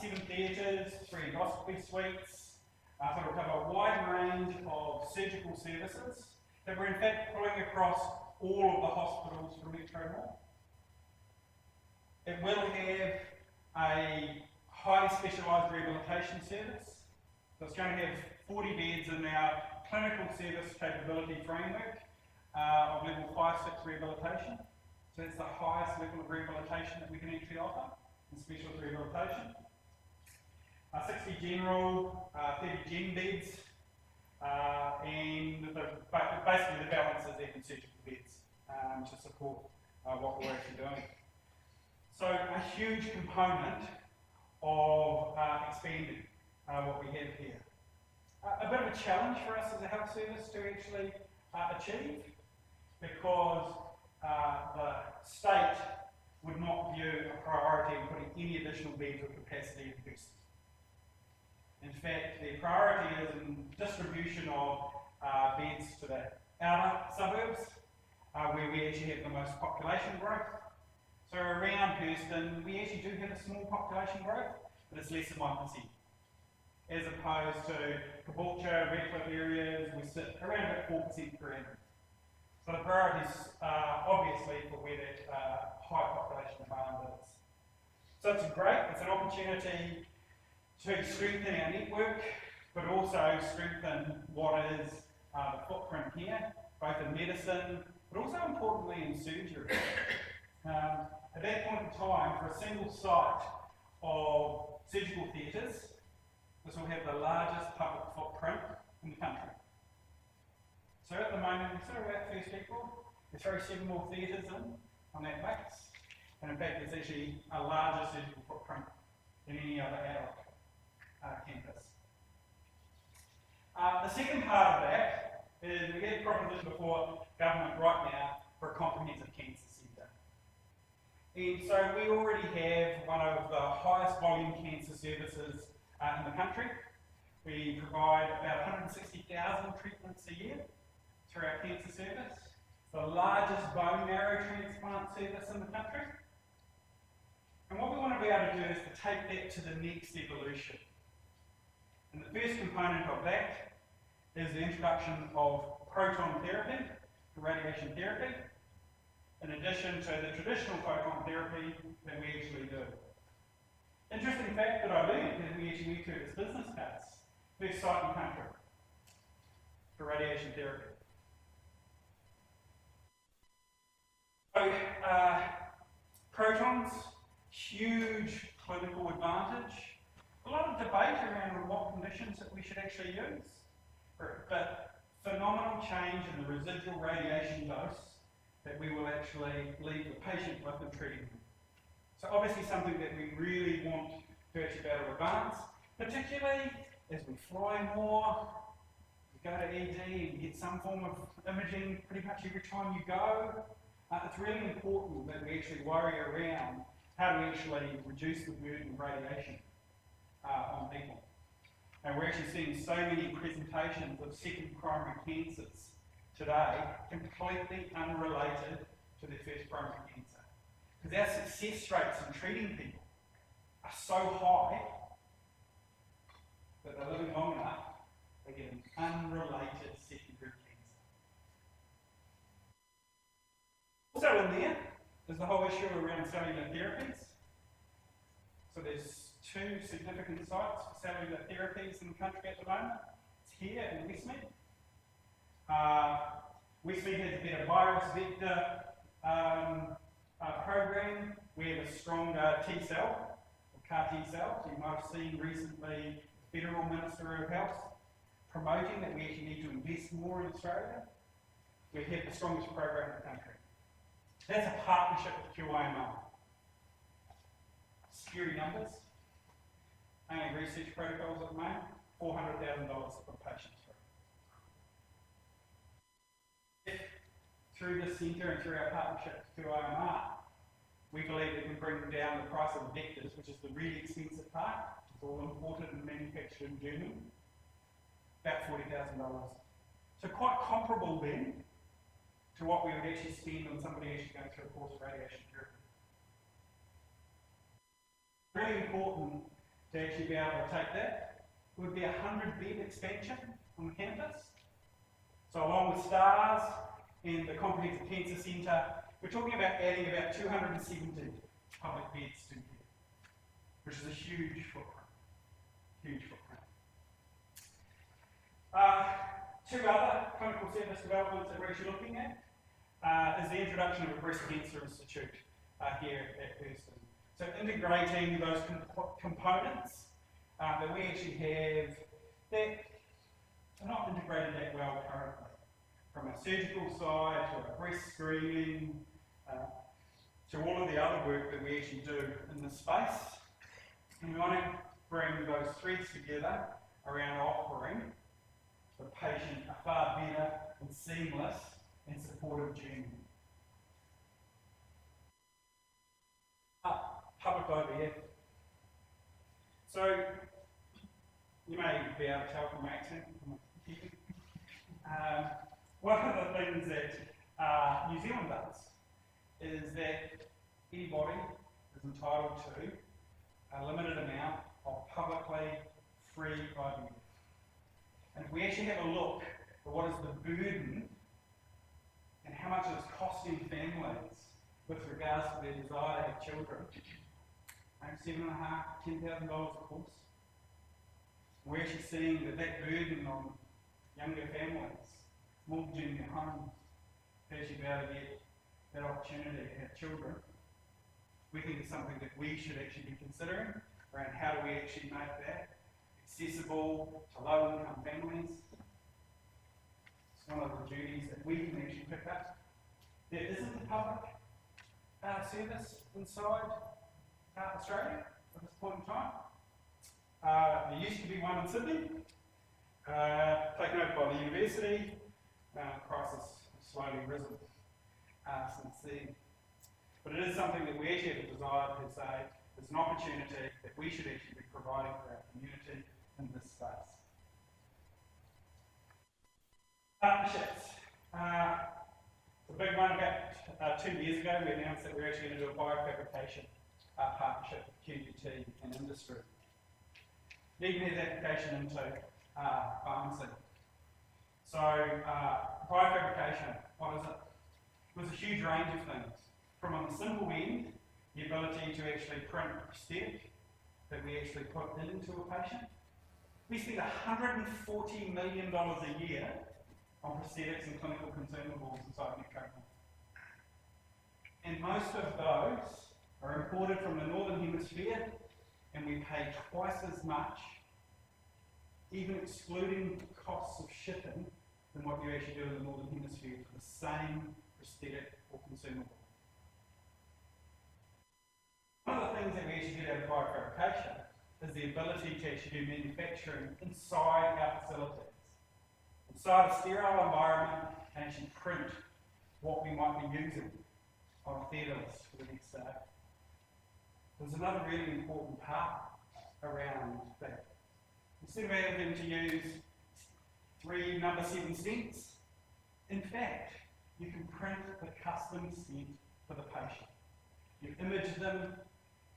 7 theatres, 3 endoscopy suites. So it'll cover a wide range of surgical services that we're in fact pulling across all of the hospitals from Metro North. It will have a highly specialised rehabilitation service. So it's going to have 40 beds in our clinical service capability framework of level 5-6 rehabilitation. So that's the highest level of rehabilitation that we can actually offer in specialist rehabilitation. 60 general, 30 gen beds, and basically the balance is even surgical beds to support what we're actually doing. So a huge component of expanding what we have here. A bit of a challenge for us as a health service to actually achieve, because the state would not view a priority in putting any additional beds or capacity in Coombes. In fact, the priority is in distribution of beds to the outer suburbs, where we actually have the most population growth. So around Hurston, we actually do have a small population growth, but it's less than 1%. As opposed to Caboolture, Redcliffe areas, we sit around about 4% per annum. So the priorities are obviously for where that high population demand is. So it's an opportunity to strengthen our network, but also strengthen what is the footprint here, both in medicine, but also importantly in surgery. At that point in time, for a single site of surgical theatres, this will have the largest public footprint in the country. So at the moment, we sort of about 1st April, we throw 7 more theatres in on that base, and in fact it's actually a larger surgical footprint than any other adult campus. The second part of that is we get a proposition before government right now for a comprehensive cancer centre. And so we already have one of the highest volume cancer services in the country. We provide about 160,000 treatments a year through our cancer service, the largest bone marrow transplant service in the country. And what we want to be able to do is to take that to the next evolution. And the first component of that is the introduction of proton therapy, radiation therapy, in addition to the traditional photon therapy that we actually do. Interesting fact that I learned is we actually went to this business case, first site in country for radiation therapy. So, protons, huge clinical advantage. A lot of debate around what conditions that we should actually use, but phenomenal change in the residual radiation dose that we will actually leave the patient with in treating them. So obviously something that we really want to actually be able to advance, particularly as we fly more, you go to ED and get some form of imaging pretty much every time you go. It's really important that we actually worry around how do we actually reduce the burden of radiation on people. And we're actually seeing so many presentations of second primary cancers today completely unrelated to their first primary cancer. Because our success rates in treating people are so high that they're living long enough, they get an unrelated secondary cancer. Also in there is the whole issue around cellular therapies. So there's 2 significant sites for cellular therapies in the country at the moment. It's here in Westmead. Westmead has a better virus vector program. We have a stronger T-cell, or CAR T-cell. So you might have seen recently the Federal Minister of Health promoting that we actually need to invest more in Australia. We have the strongest program in the country. That's a partnership with QIMR. Scary numbers. Only research protocols at the moment, $400,000 for patients. If through this centre and through our partnership with QIMR, we believe that we can bring down the price of the vectors, which is the really expensive part, to It's all imported and manufactured in Germany. About $40,000. So quite comparable then to what we would actually spend on somebody actually going through a course of radiation therapy. Really important to actually be able to take that. It would be a 100-bed expansion on the campus. So along with STARS and the Comprehensive Cancer Centre, we're talking about adding about 270 public beds to here, which is a huge footprint. Huge footprint. Two other clinical service developments that we're actually looking at is the introduction of a breast cancer institute here at Thurston. So integrating those components that we actually have that are not integrated that well currently. From a surgical side to a breast screening to all of the other work that we actually do in this space. And we want to bring those threads together around offering the patient a far better and seamless and supportive journey. Public IVF. So, you may be able to tell from my accent, one of the things that New Zealand does is that anybody is entitled to a limited amount of publicly free IVF. And if we actually have a look at what is the burden and how much it is costing families with regards to their desire to have children, maybe $7,500 to $10,000 a course. We're actually seeing that burden on younger families, mortgaging their homes, to actually be able to get that opportunity to have children. We think it's something that we should actually be considering around how do we actually make that accessible to low-income families. It's one of the duties that we can actually pick up. There isn't a public service inside Australia at this point in time. There used to be one in Sydney, taken over by the university. Prices have slowly risen since then. But it is something that we actually have a desire to say there's an opportunity that we should actually be providing for our community in this space. Partnerships. The big one about 2 years ago, we announced that we're actually going to do a biofabrication partnership with QUT and industry. Leading his application into pharmacy. So, biofabrication, what is it? It was a huge range of things. From on the simple end, the ability to actually print a prosthetic that we actually put into a patient. We spend $140 million a year on prosthetics and clinical consumables inside New Zealand. And most of those are imported from the Northern Hemisphere, and we pay twice as much, even excluding costs of shipping, than what you actually do in the Northern Hemisphere for the same prosthetic or consumable. One of the things that we actually get out of biofabrication is the ability to actually do manufacturing inside our facilities, inside a sterile environment, and actually print what we might be using on a theatre list for the next day. There's another really important part around that. Instead of having to use 3 number 7 stents, in fact, you can print the custom stent for the patient. You image them,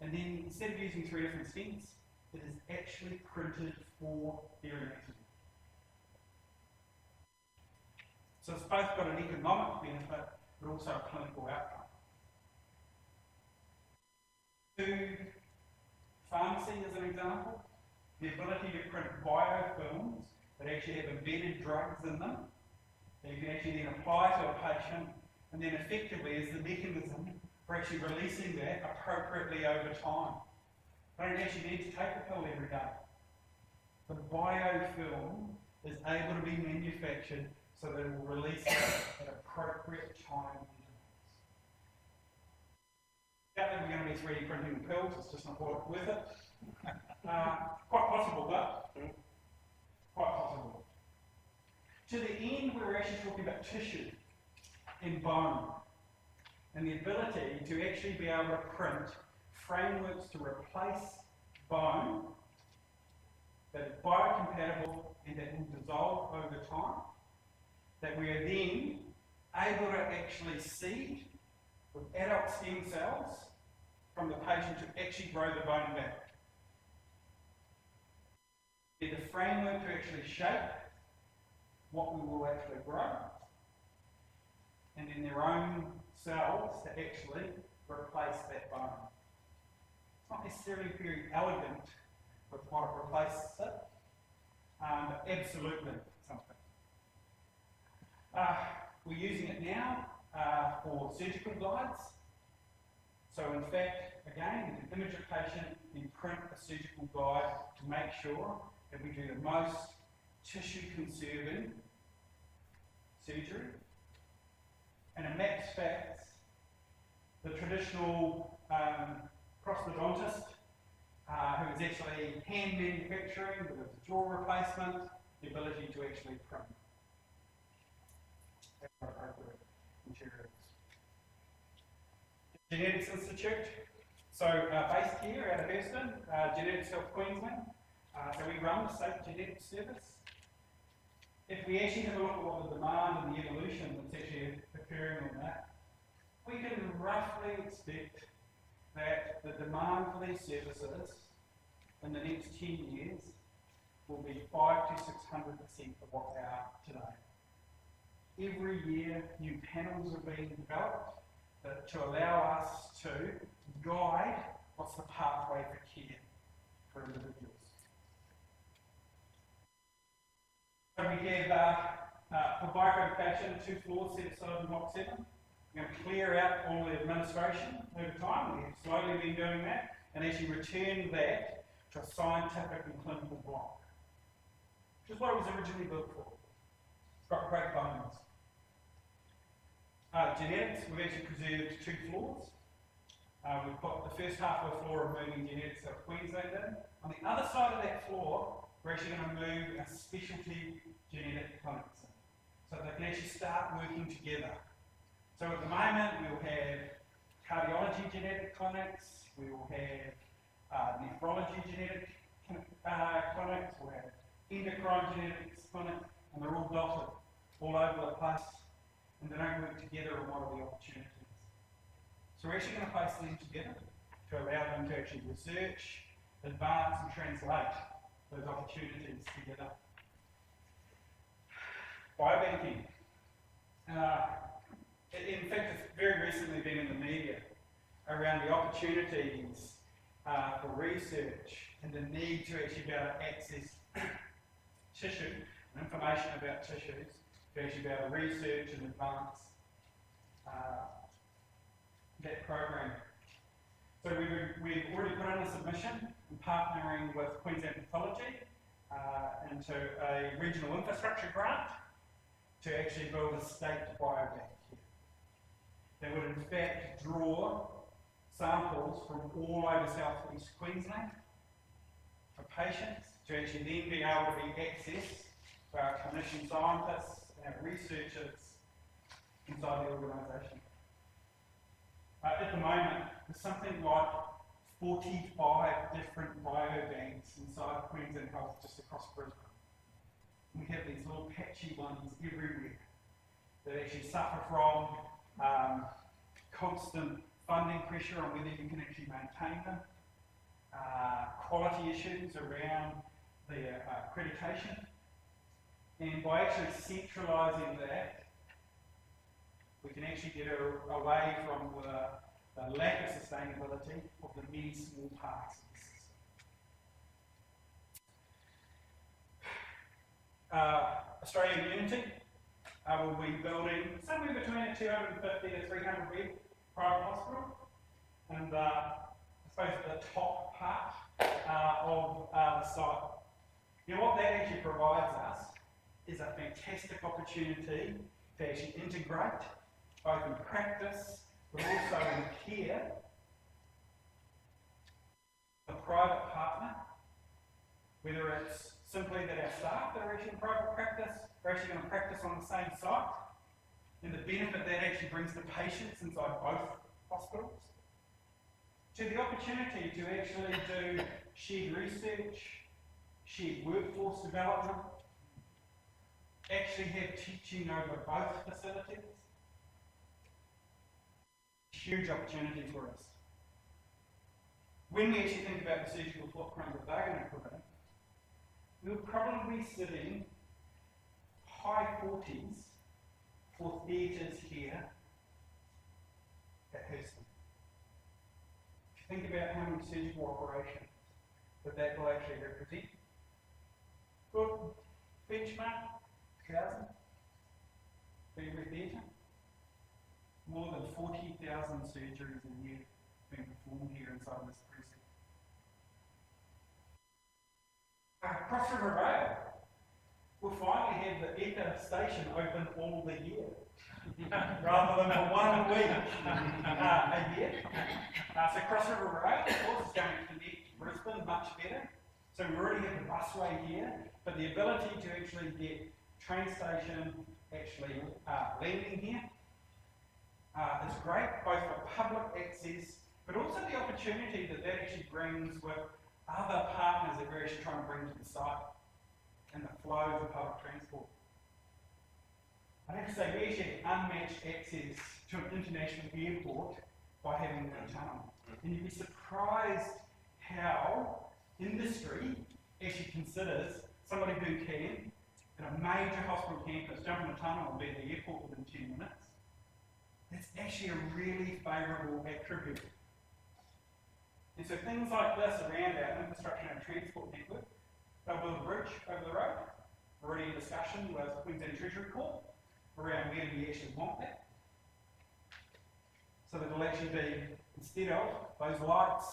and then instead of using 3 different stents, it is actually printed for their anatomy. So it's both got an economic benefit, but also a clinical outcome. To pharmacy as an example, the ability to print biofilms that actually have embedded drugs in them, that you can actually then apply to a patient, and then effectively is the mechanism for actually releasing that appropriately over time. I don't actually need to take the pill every day. The biofilm is able to be manufactured so that it will release it at appropriate time intervals. Doubt that we're going to be 3D printing the pills, it's just not worth it. Quite possible though. Quite possible. To the end, we're actually talking about tissue and bone, and the ability to actually be able to print frameworks to replace bone that is biocompatible and that will dissolve over time, that we are then able to actually seed with adult stem cells from the patient to actually grow the bone back. They're the framework to actually shape what we will actually grow, and then their own cells to actually replace that bone. It's not necessarily very elegant with what it replaces it, but absolutely something. We're using it now for surgical glides. So in fact, again, we can image a patient and print a surgical guide to make sure that we do the most tissue conserving surgery. And it maps facts the traditional prosthodontist who is actually hand manufacturing with a jaw replacement, the ability to actually print appropriate materials. Genetics Institute, so based here out of Hurston, Genetics Health Queensland. So we run the state genetics service. If we actually have a look at what the demand and the evolution that's actually occurring on that, we can roughly expect that the demand for these services in the next 10 years will be 500 to 600% of what they are today. Every year, new panels are being developed to allow us to guide what's the pathway for care for individuals. So we have, for biofabrication, 2 floors set aside in Block 7. We're going to clear out all the administration over time. We've slowly been doing that and actually return that to a scientific and clinical block, which is what it was originally built for. It's got great bones. Genetics, we've actually preserved 2 floors. We've put the first half of the floor of moving Genetics South Queensland in. On the other side of that floor, we're actually going to move our specialty genetic clinics in, so they can actually start working together. So at the moment, we'll have cardiology genetic clinics, we will have nephrology genetic clinics, we'll have endocrine genetics clinics, and they're all dotted all over the place, and they don't work together on what are the opportunities. So we're actually going to place them together to allow them to actually research, advance, and translate those opportunities together. Biobanking. In fact, it's very recently been in the media around the opportunities for research and the need to actually be able to access tissue and information about tissues to actually be able to research and advance that program. So we've already put in a submission in partnering with Queensland Pathology into a regional infrastructure grant to actually build a state biobank here. They would in fact draw samples from all over southeast Queensland for patients to actually then be able to be accessed by our clinician scientists and our researchers inside the organisation. At the moment, there's something like 45 different biobanks inside Queensland Health just across Brisbane. We have these little patchy ones everywhere that actually suffer from constant funding pressure on whether you can actually maintain them, quality issues around the accreditation, and by actually centralising that, we can actually get away from the lack of sustainability of the many small parts of the system. Australian Unity will be building somewhere between a 250 to 300 bed private hospital, and I suppose the top part of the site. Now what that actually provides us is a fantastic opportunity to actually integrate both in practice but also in care a private partner, whether it's simply that our staff that are actually in private practice are actually going to practice on the same site, and the benefit that actually brings to patients inside both hospitals, to the opportunity to actually do shared research, shared workforce development, actually have teaching over both facilities. Huge opportunity for us. When we actually think about the surgical footprint that they're going to put in, we're probably sitting high 40s for theatres here at Hurston. If you think about how many surgical operations that will actually represent, good benchmark, 1,000 for every theatre. More than 40,000 surgeries a year being performed here inside this precinct. Cross River Rail will finally have the Eka station open all the year, rather than for 1 week a year. So Cross River Rail, of course, is going to connect Brisbane much better. So we already have the busway here, but the ability to actually get train station actually landing here is great, both for public access, but also the opportunity that actually brings with other partners that we're actually trying to bring to the site and the flows of public transport. I have to say, we actually have unmatched access to an international airport by having that tunnel. And you'd be surprised how industry actually considers somebody who can, at a major hospital campus, jump in a tunnel and be at the airport within 10 minutes. That's actually a really favourable attribute. And so things like this around our infrastructure and our transport network, they'll build a bridge over the road. We're already in discussion with Queensland Treasury Court around where we actually want that. So that it'll actually be, instead of those lights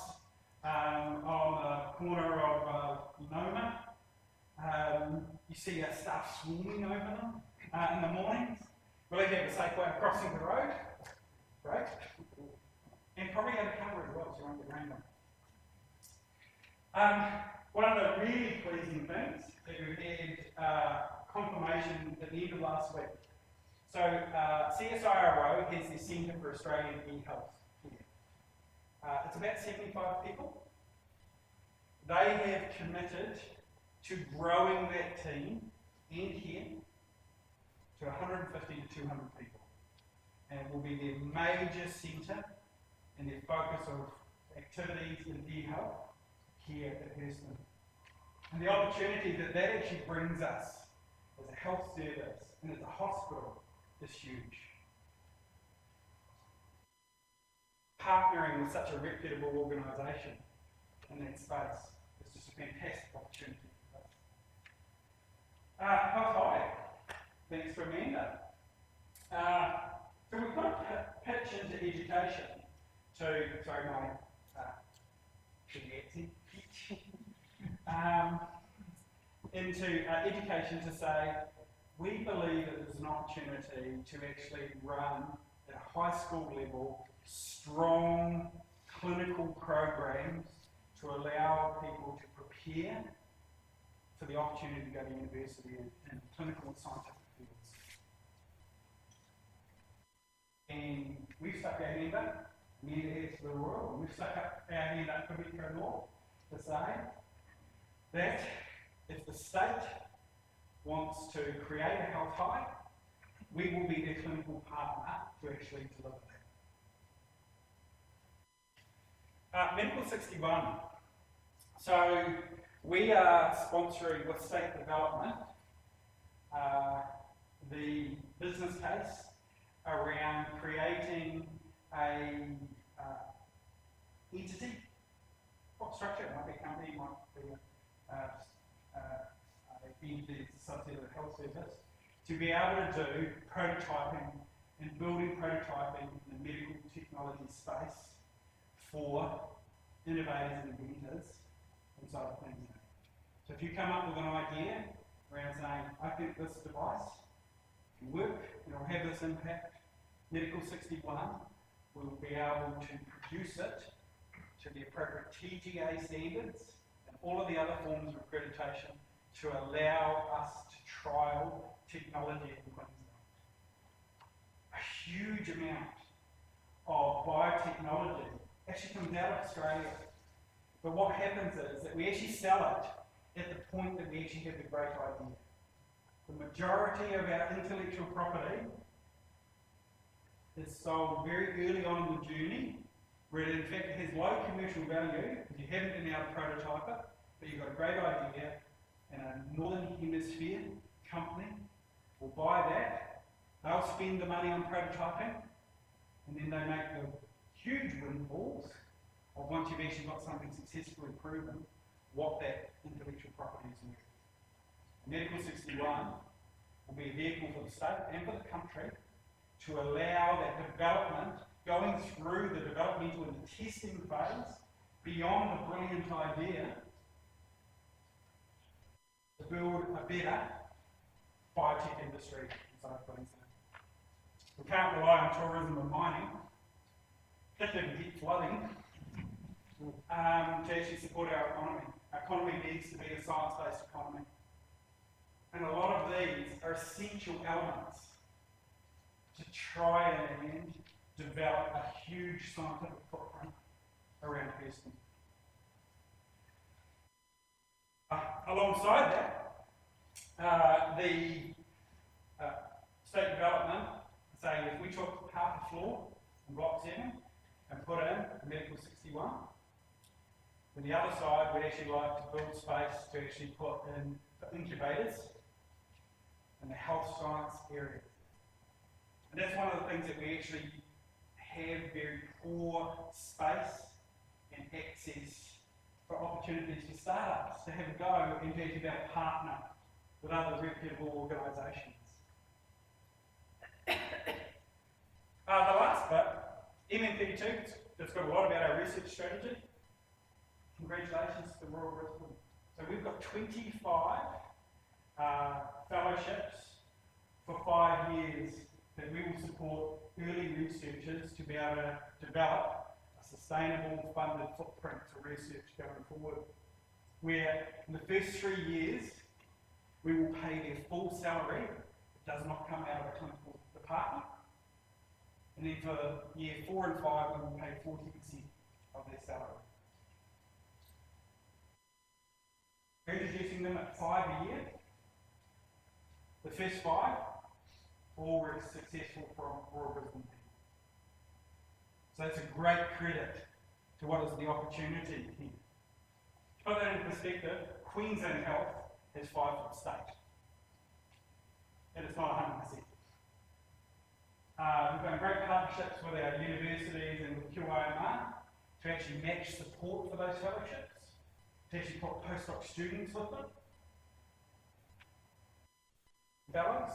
on the corner of Noma, you see our staff swarming over them in the mornings. We'll actually have a safe way of crossing the road. Great. And probably have a cover as well, so you won't get rained on. One of the really pleasing things that we've had confirmation at the end of last week. So CSIRO has the Centre for Australian E-Health here. It's about 75 people. They have committed to growing that team and here to 150 to 200 people. And it will be their major centre and their focus of activities in e-health here at Hurston. And the opportunity that actually brings us as a health service and as a hospital is huge. Partnering with such a reputable organisation in that space is just a fantastic opportunity for us. Health High, thanks to Amanda. So we put a pitch into education to, sorry, my pitch, into education to say, we believe that there's an opportunity to actually run at a high school level strong clinical programs to allow people to prepare for the opportunity to go to university in clinical and scientific fields. And we've stuck our hand up, Amanda heads to the Royal, and we've stuck up our hand up for Metro North to say that if the state wants to create a health high, we will be their clinical partner to actually deliver that. Medical 61. So we are sponsoring with state development the business case around creating a entity, what structure, it might be a company, it might be entity associated with a health service, to be able to do prototyping and building prototyping in the medical technology space for innovators and inventors inside of Queensland. So if you come up with an idea around saying, I think this device can work, and it will have this impact, Medical 61 will be able to produce it to the appropriate TGA standards and all of the other forms of accreditation to allow us to trial technology in Queensland. A huge amount of biotechnology actually comes out of Australia. But what happens is that we actually sell it at the point that we actually have the great idea. The majority of our intellectual property is sold very early on in the journey, where it in fact has low commercial value if you haven't been able to prototype it, but you've got a great idea, and a Northern Hemisphere company will buy that, they'll spend the money on prototyping, and then they make the huge windfalls of once you've actually got something successfully proven, what that intellectual property is worth. Medical 61 will be a vehicle for the state and for the country to allow that development, going through the developmental and the testing phase, beyond the brilliant idea, to build a better biotech industry inside Queensland. We can't rely on tourism and mining, particularly with deep flooding, to actually support our economy. Our economy needs to be a science-based economy. And a lot of these are essential elements to try and develop a huge scientific footprint around Houston. Alongside that, the state development saying if we took half a floor in Block 7 and put in Medical 61, then the other side would actually like to build space to actually put in incubators in the health science area. And that's one of the things that we actually have very poor space and access for opportunities for startups to have a go and to actually be able to partner with other reputable organisations. The last bit, MN32, that's got a lot about our research strategy. Congratulations to the Royal Brisbane. So we've got 25 fellowships for 5 years that we will support early researchers to be able to develop a sustainable funded footprint for research going forward. Where in the first 3 years, we will pay their full salary. It does not come out of a clinical department. And then for year 4 and 5, we will pay 40% of their salary. We're introducing them at 5 a year. The first 5 all were successful from Royal Brisbane. So that's a great credit to what is the opportunity here. To put that in perspective, Queensland Health has 5 for the state. And it's not 100%. We've done great partnerships with our universities and with QIMR to actually match support for those fellowships, to actually put postdoc students with them, fellows,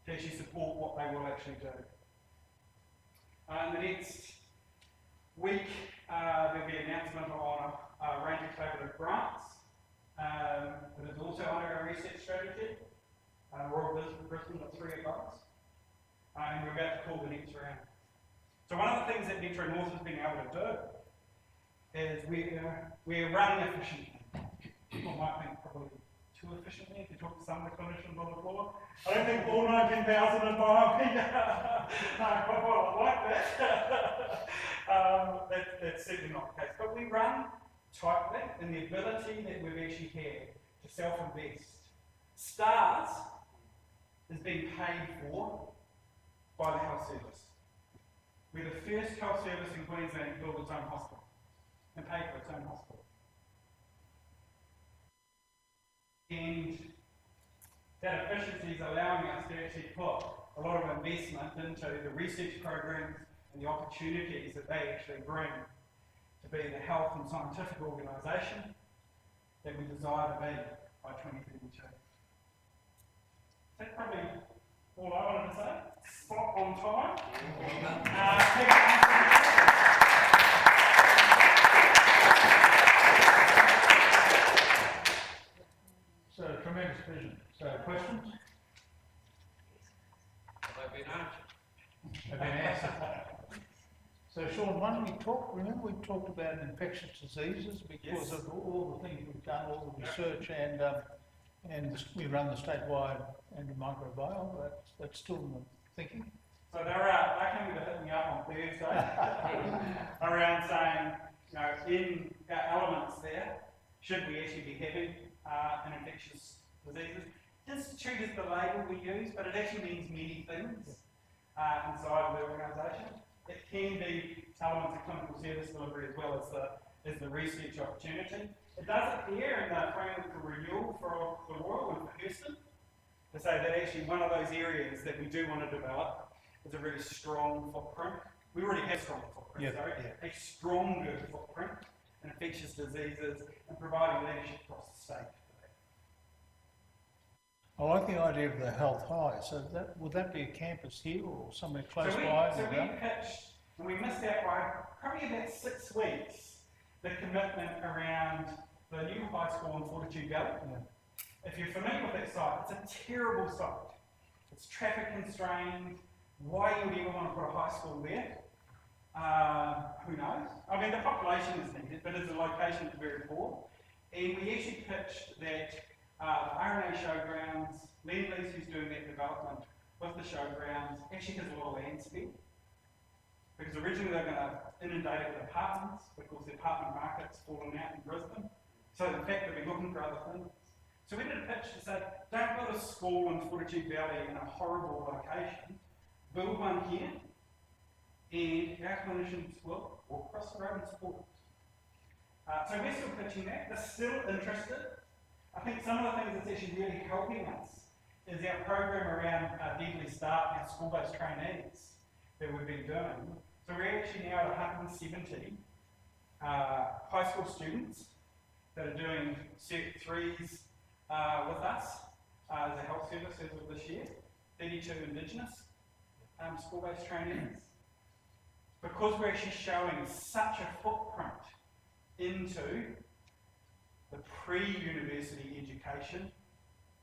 to actually support what they will actually do. In the next week, there'll be an announcement on a range of collaborative grants that is also under our research strategy. Royal Brisbane got 3 of those. And we're about to call the next round. So one of the things that Metro North has been able to do is we're running efficiently. People might think probably too efficiently if you talk to some of the clinicians on the floor. I don't think all 19,000 are buying quite like that. That's certainly not the case. But we run tightly in the ability that we've actually had to self-invest. STARS is being paid for by the health service. We're the first health service in Queensland to build its own hospital and pay for its own hospital. And that efficiency is allowing us to actually put a lot of investment into the research programs and the opportunities that they actually bring to be the health and scientific organisation that we desire to be by 2032. That's probably all I wanted to say. Spot on time. So tremendous vision. So questions? Have they been answered? Have been answered. So Shaun, when we talked, remember we talked about infectious diseases because of all the things we've done, all the research, and we run the statewide antimicrobial. That's still in the thinking. So they came to hit me up on Thursday around saying, in our elements there, should we actually be having and infectious diseases. Institute is the label we use, but it actually means many things inside the organisation. It can be elements of clinical service delivery as well as the research opportunity. It does appear in the framework for renewal for the Royal and for Houston to say that actually one of those areas that we do want to develop is a really strong footprint. We already have strong footprint, a stronger footprint in infectious diseases and providing leadership across the state. I like the idea of the health high. So would that be a campus here or somewhere close by? So we pitched, and we missed out by probably about 6 weeks, the commitment around the new high school in Fortitude Valley. Yeah. If you're familiar with that site, it's a terrible site. It's traffic constrained. Why you would ever want to put a high school there? Who knows? I mean, the population is needed, but as a location, it's very poor. And we actually pitched that RNA Showgrounds, Lendlease, who's doing that development with the showgrounds, actually has a lot of land spend. Because originally they were going to inundate it with apartments, because the apartment market's fallen out in Brisbane. So in fact, they'll be looking for other things. So we did a pitch to say, don't build a school in Fortitude Valley in a horrible location, build one here, and our clinicians will walk across the road and support it. So we're still pitching that. They're still interested. I think some of the things that's actually really helping us is our program around Deadly Start and our school-based trainees that we've been doing. So we're actually now at 170 high school students that are doing Cert 3s with us as a health service as of this year, 32 Indigenous school-based trainees. Because we're actually showing such a footprint into the pre-university education,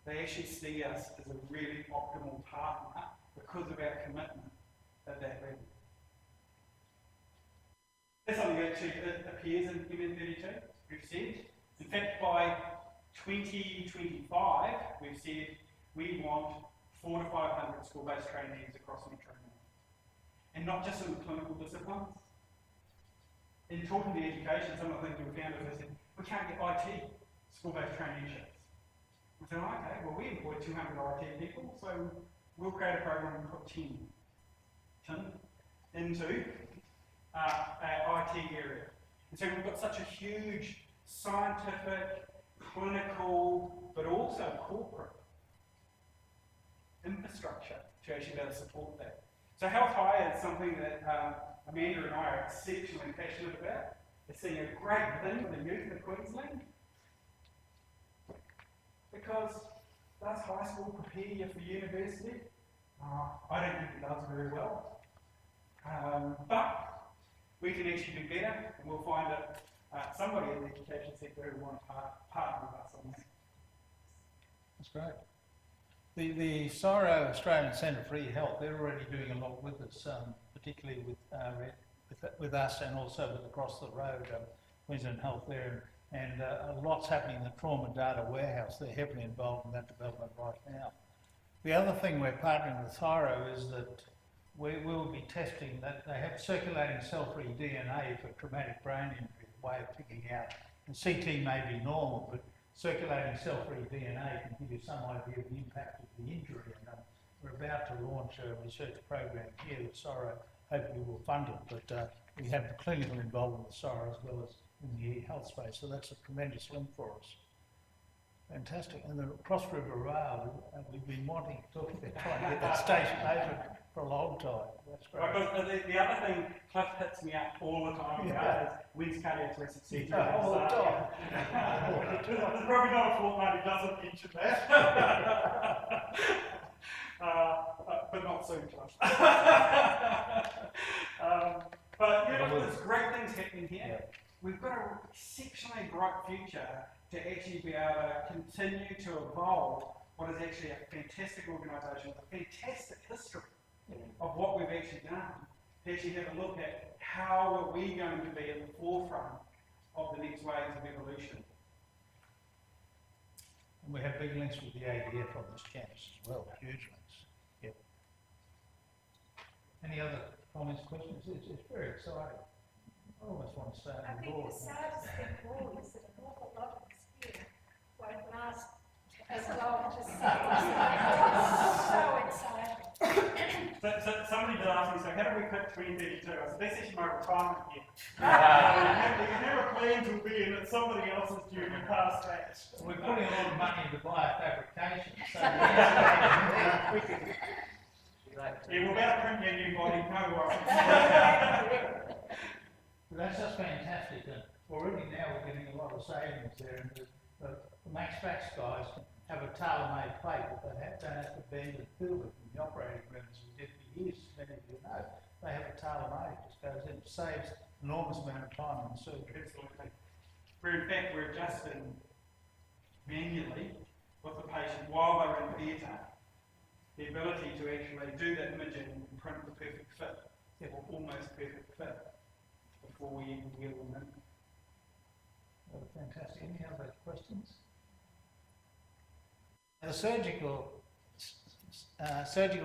they actually see us as a really optimal partner because of our commitment at that level. That's something that actually appears in MN32, we've said. In fact, by 2025, we've said we want 400 to 500 school-based trainees across Metro North. And not just in the clinical disciplines. In talking to education, some of the things we found is they said, we can't get IT school-based traineeships. We said, okay, well, we employ 200 IT people, so we'll create a program and put 10 into our IT area. And so we've got such a huge scientific, clinical, but also corporate infrastructure to actually be able to support that. So Health High is something that Amanda and I are exceptionally passionate about. It's seeing a great thing with the youth of Queensland. Because does high school prepare you for university? I don't think it does very well. But we can actually do better, and we'll find somebody in the education sector who want to partner with us on that. That's great. The CSIRO Australian Centre for E-Health, they're already doing a lot with us, particularly with us and also with across the road, Queensland Health there. And a lot's happening in the trauma data warehouse. They're heavily involved in that development right now. The other thing we're partnering with CSIRO is that we will be testing that they have circulating cell-free DNA for traumatic brain injury, a way of picking out. And CT may be normal, but circulating cell-free DNA can give you some idea of the impact of the injury. And we're about to launch a research program here that CSIRO hopefully will fund it, but we have the clinical involvement with CSIRO as well as in the e-health space, so that's a tremendous link for us. Fantastic. And the Cross River Rail, we've been wanting to talk about trying to get that station open for a long time. That's great. Because the other thing Cliff hits me up all the time about is when's cardiac thoracic surgery? All the time. There's probably not a fortnight who doesn't mention that. But not soon, Cliff. But you know, there's great things happening here. Yeah. We've got an exceptionally bright future to actually be able to continue to evolve what is actually a fantastic organisation with a fantastic history of what we've actually done. To actually have a look at how are we going to be at the forefront of the next waves of evolution. And we have big links with the ADF on this campus as well, huge links. Yep. Any other comments, questions? It's very exciting. I almost want to stay I on think board. the saddest thing of all is that an awful lot of us here won't as long to say So somebody did ask me, so how do we pick 2032? I said, that's actually my retirement year. You can never plan to be in it, somebody else is due to pass that. We're putting a lot of money into biofabrication, so we can. Yeah, we're about to print your new body, no worries. That's just fantastic, and already now we're getting a lot of savings there, and the Max Fax guys have a tailor-made plate that they don't have to bend and fill it in the operating room as we did for years, as many of you know. They have a tailor-made, it just goes in, it saves an enormous amount of time in surgery. Absolutely. In fact, we're adjusting manually with the patient while they're in theatre, the ability to actually do that imaging and print the perfect fit, or almost perfect fit, before we even wheel them in. Oh, fantastic. Any other questions? The surgical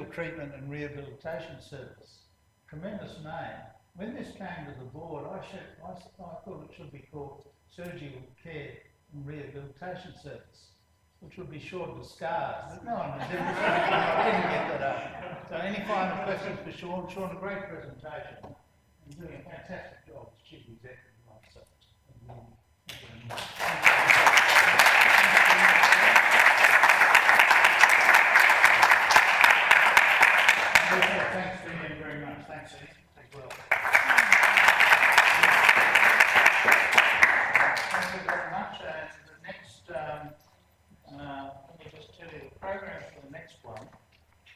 treatment and rehabilitation service, tremendous name. When this came to the board, I thought it should be called surgical care and rehabilitation service, which would be short of scars, but no one didn't get that up. So any final questions for Shaun? Shaun, a great presentation. You're doing a fantastic job as Chief Executive Officer. Thank you very much. Thanks to Ian very much. Thanks, Ian, as well. Thank you very much. And the next, let me just tell you the program for the next one,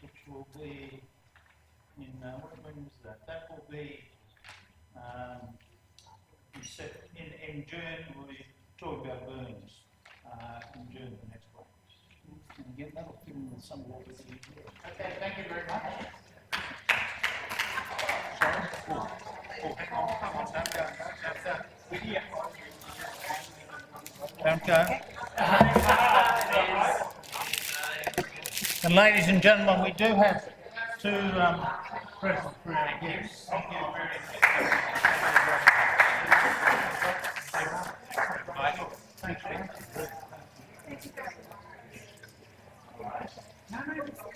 which will be in, when is that? That will be in June. We'll be talking about burns in June, the next one. And again, that'll fit in with some of what we do here. Okay, thank you very much. Sorry? Hang on, come on, don't go. Don't go. And ladies and gentlemen, we do have two presents for our guests. Thank you very much. Thank you.